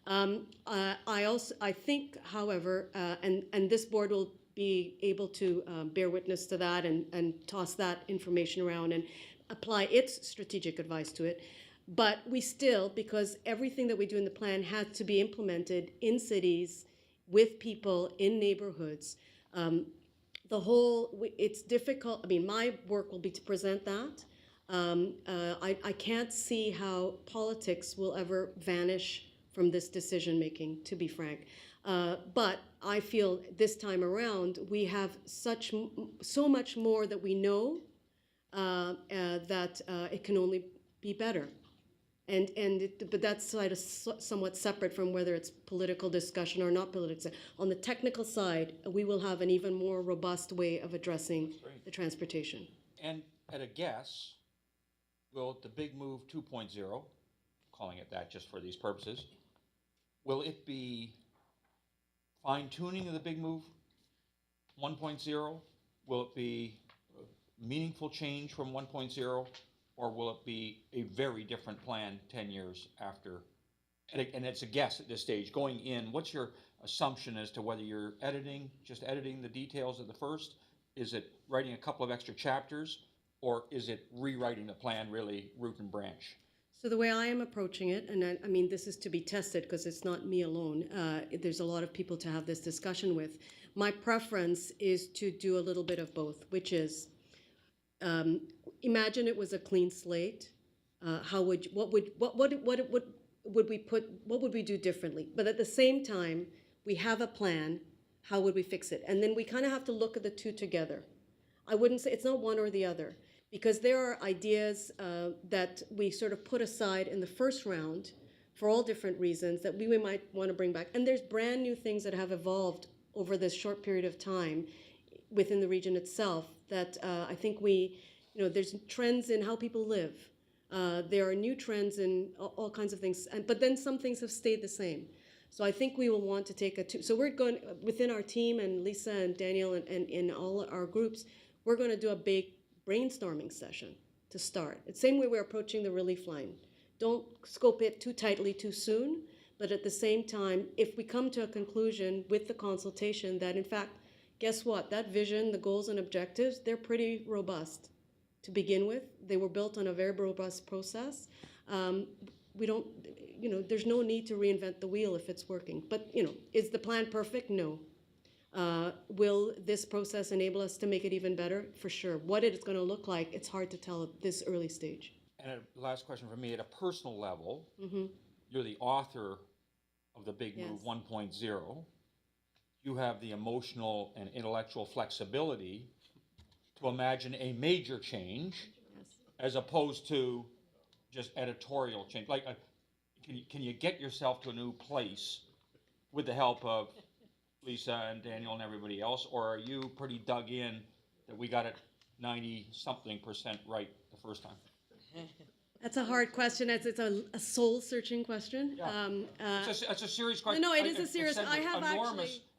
I think, however, and this board will be able to bear witness to that and toss that information around and apply its strategic advice to it. But we still, because everything that we do in the plan had to be implemented in cities, with people in neighborhoods. It's difficult. I mean, my work will be to present that. I can't see how politics will ever vanish from this decision making, to be frank. But I feel this time around we have so much more that we know that it can only be better. But that's somewhat separate from whether it's political discussion or not political. On the technical side, we will have an even more robust way of addressing the transportation. And at a guess, will the Big Move 2.0, calling it that just for these purposes, will it be fine-tuning of the Big Move 1.0? Will it be meaningful change from 1.0? Or will it be a very different plan 10 years after? And it's a guess at this stage. Going in, what's your assumption as to whether you're just editing the details of the first? Is it writing a couple of extra chapters? Or is it rewriting the plan really root and branch? So the way I am approaching it, and I mean, this is to be tested because it's not me alone. There's a lot of people to have this discussion with. My preference is to do a little bit of both, which is imagine it was a clean slate. What would we do differently? But at the same time, we have a plan. How would we fix it? And then we kind of have to look at the two together. I wouldn't say it's not one or the other, because there are ideas that we sort of put aside in the first round for all different reasons that we might want to bring back. And there's brand new things that have evolved over this short period of time within the region itself that I think there's trends in how people live. There are new trends in all kinds of things, but then some things have stayed the same. So I think we will want to take so we're going, within our team, and Lisa and Daniel and in all our groups, we're going to do a big brainstorming session to start. It's the same way we're approaching the relief line. Don't scope it too tightly too soon, but at the same time, if we come to a conclusion with the consultation that in fact, guess what? That vision, the goals and objectives, they're pretty robust to begin with. They were built on a very robust process. We don't, there's no need to reinvent the wheel if it's working. But, is the plan perfect? No. Will this process enable us to make it even better? For sure. What it's going to look like, it's hard to tell at this early stage. And a last question for me, at a personal level, you're the author of the Big Move 1.0. You have the emotional and intellectual flexibility to imagine a major change as opposed to just editorial change. Like, can you get yourself to a new place with the help of Lisa and Daniel and everybody else, or are you pretty dug in that we got it 90-something% right the first time? That's a hard question. It's a soul-searching question. Yeah. It's a serious question. No, it is a serious. I have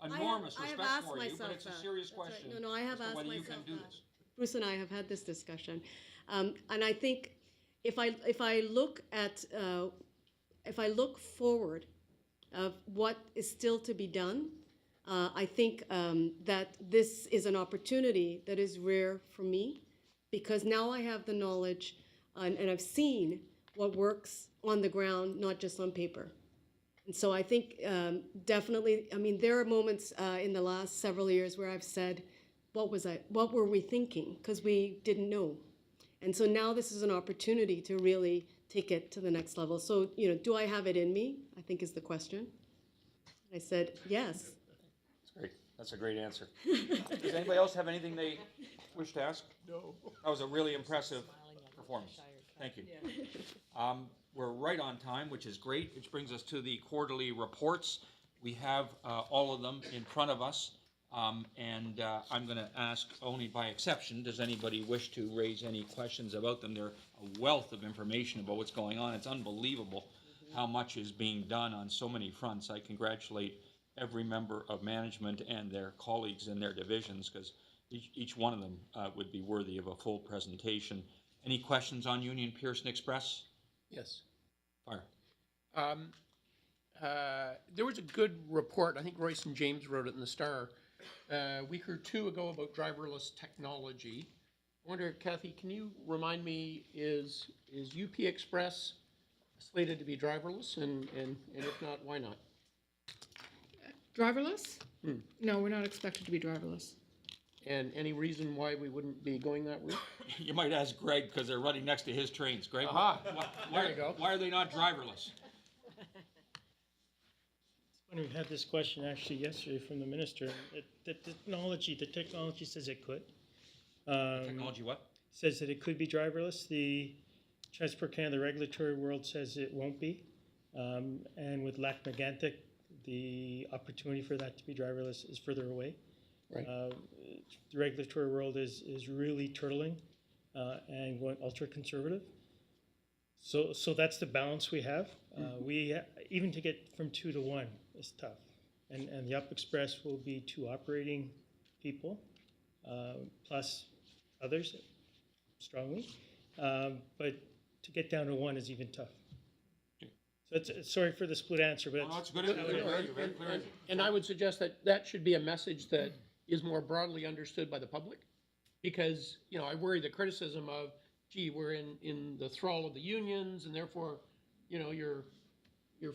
enormous respect asked for you, but it's a serious question. Right. No, I have asked whether myself you can do this. Bruce and I have had this discussion, and I think if I look forward of what is still to be done, I think that this is an opportunity that is rare for me, because now I have the knowledge and I've seen what works on the ground, not just on paper. And so I think definitely, I mean, there are moments in the last several years where I've said, what were we thinking? Because we didn't know. And so now this is an opportunity to really take it to the next level. So, do I have it in me? I think is the question. I said, yes. That's great. That's a great answer. Does anybody else have anything they wish to ask? No. That was a really impressive performance. Thank you. We're right on time, which is great, which brings us to the quarterly reports. We have all of them in front of us, and I'm going to ask only by exception, does anybody wish to raise any questions about them? They're a wealth of information about what's going on. It's unbelievable how much is being done on so many fronts. I congratulate every member of management and their colleagues in their divisions, because each one of them would be worthy of a full presentation. Any questions on Union Pearson Express? Yes. Fire. There was a good report, I think Royce and James wrote it in the Star, a week or two ago about driverless technology. I wonder, Kathy, can you remind me, is UP Express slated to be driverless, and if not, why not? Driverless? Hmm. No, we're not expected to be driverless. And any reason why we wouldn't be going that route? You might ask Greg, because they're running next to his trains. Greg, Aha, why, there you go. why are they not driverless? When we had this question actually yesterday from the minister, the technology says it could. Technology what? Says that it could be driverless. The Transport Canada regulatory world says it won't be. And with Lac Megantic, the opportunity for that to be driverless is further away. Right. The regulatory world is really turtling and going ultra conservative. So that's the balance we have. Even to get from 2 to 1 is tough. And the Up Express will be 2 operating people plus others strongly. But to get down to 1 is even tough. So it's sorry for the split answer, but No, it's good. And I would suggest that that should be a message that is more broadly understood by the public. Because, you know, I worry the criticism of, gee, we're in the thrall of the unions and therefore, you know, you're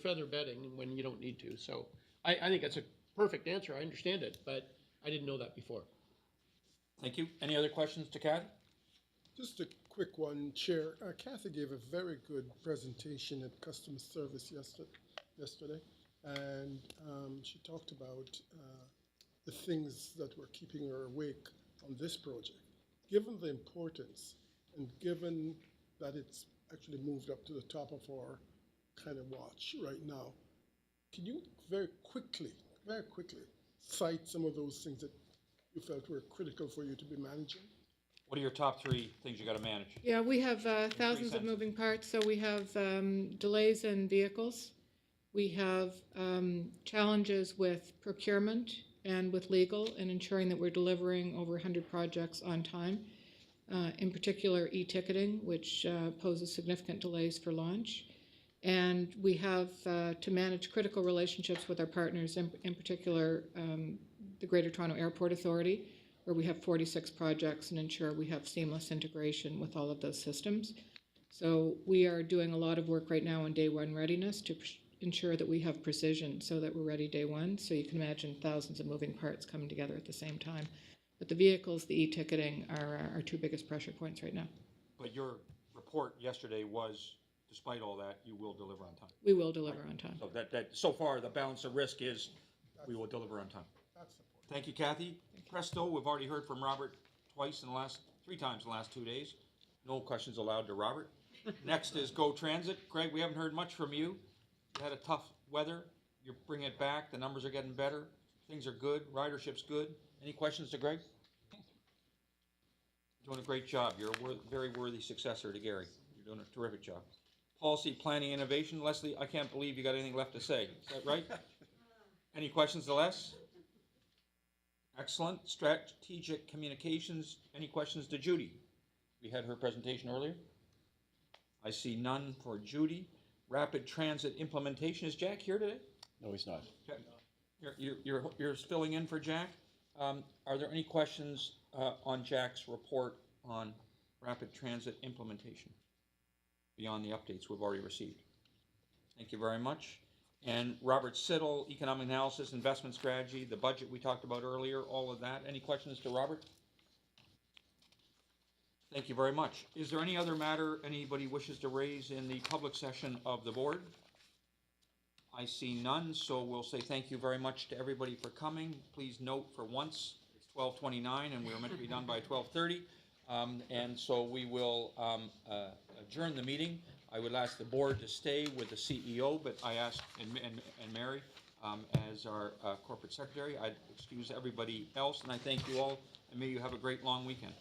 feather bedding when you don't need to. So I think that's a perfect answer. I understand it, but I didn't know that before. Thank you. Any other questions to Kathy? Just a quick one, Chair. Kathy gave a very good presentation at customer service yesterday, and she talked about the things that were keeping her awake on this project. Given the importance and given that it's actually moved up to the top of our kind of watch right now, can you very quickly cite some of those things that you felt were critical for you to be managing? What are your top 3 things you got to manage? Yeah, we have thousands of senses. moving parts. So we have delays in vehicles. We have challenges with procurement and with legal and ensuring that we're delivering over 100 projects on time. In particular, e-ticketing, which poses significant delays for launch. And we have to manage critical relationships with our partners, in particular the Greater Toronto Airport Authority, where we have 46 projects, and ensure we have seamless integration with all of those systems. So we are doing a lot of work right now on day 1 readiness to ensure that we have precision so that we're ready day 1. So you can imagine thousands of moving parts coming together at the same time. But the vehicles, the e-ticketing are our 2 biggest pressure points right now. But your report yesterday was, despite all that, you will deliver on time. We will deliver on time. So so far, the balance of risk is we will deliver on time. Thank you, Kathy. Presto, we've already heard from Robert three times in the last 2 days. No questions allowed to Robert. Next is Go Transit. Greg, we haven't heard much from you. You had a tough weather. You're bringing it back. The numbers are getting better. Things are good. Ridership's good. Any questions to Greg? You're doing a great job. You're a very worthy successor to Gary. You're doing a terrific job. Policy, planning, innovation. Leslie, I can't believe you got anything left to say. Is that right? Any questions to Les? Excellent. Strategic communications. Any questions to Judy? We had her presentation earlier. I see none for Judy. Rapid transit implementation. Is Jack here today? No, he's not. Okay. You're filling in for Jack. Are there any questions on Jack's report on rapid transit implementation beyond the updates we've already received? Thank you very much. And Robert Siddle, economic analysis, investment strategy, the budget we talked about earlier, all of that. Any questions to Robert? Thank you very much. Is there any other matter anybody wishes to raise in the public session of the board? I see none, so we'll say thank you very much to everybody for coming. Please note for once, it's 12:29 and we were meant to be done by 12:30. And so we will adjourn the meeting. I would ask the board to stay with the CEO, but I ask, and Mary, as our corporate secretary, I'd excuse everybody else, and I thank you all, and may you have a great long weekend.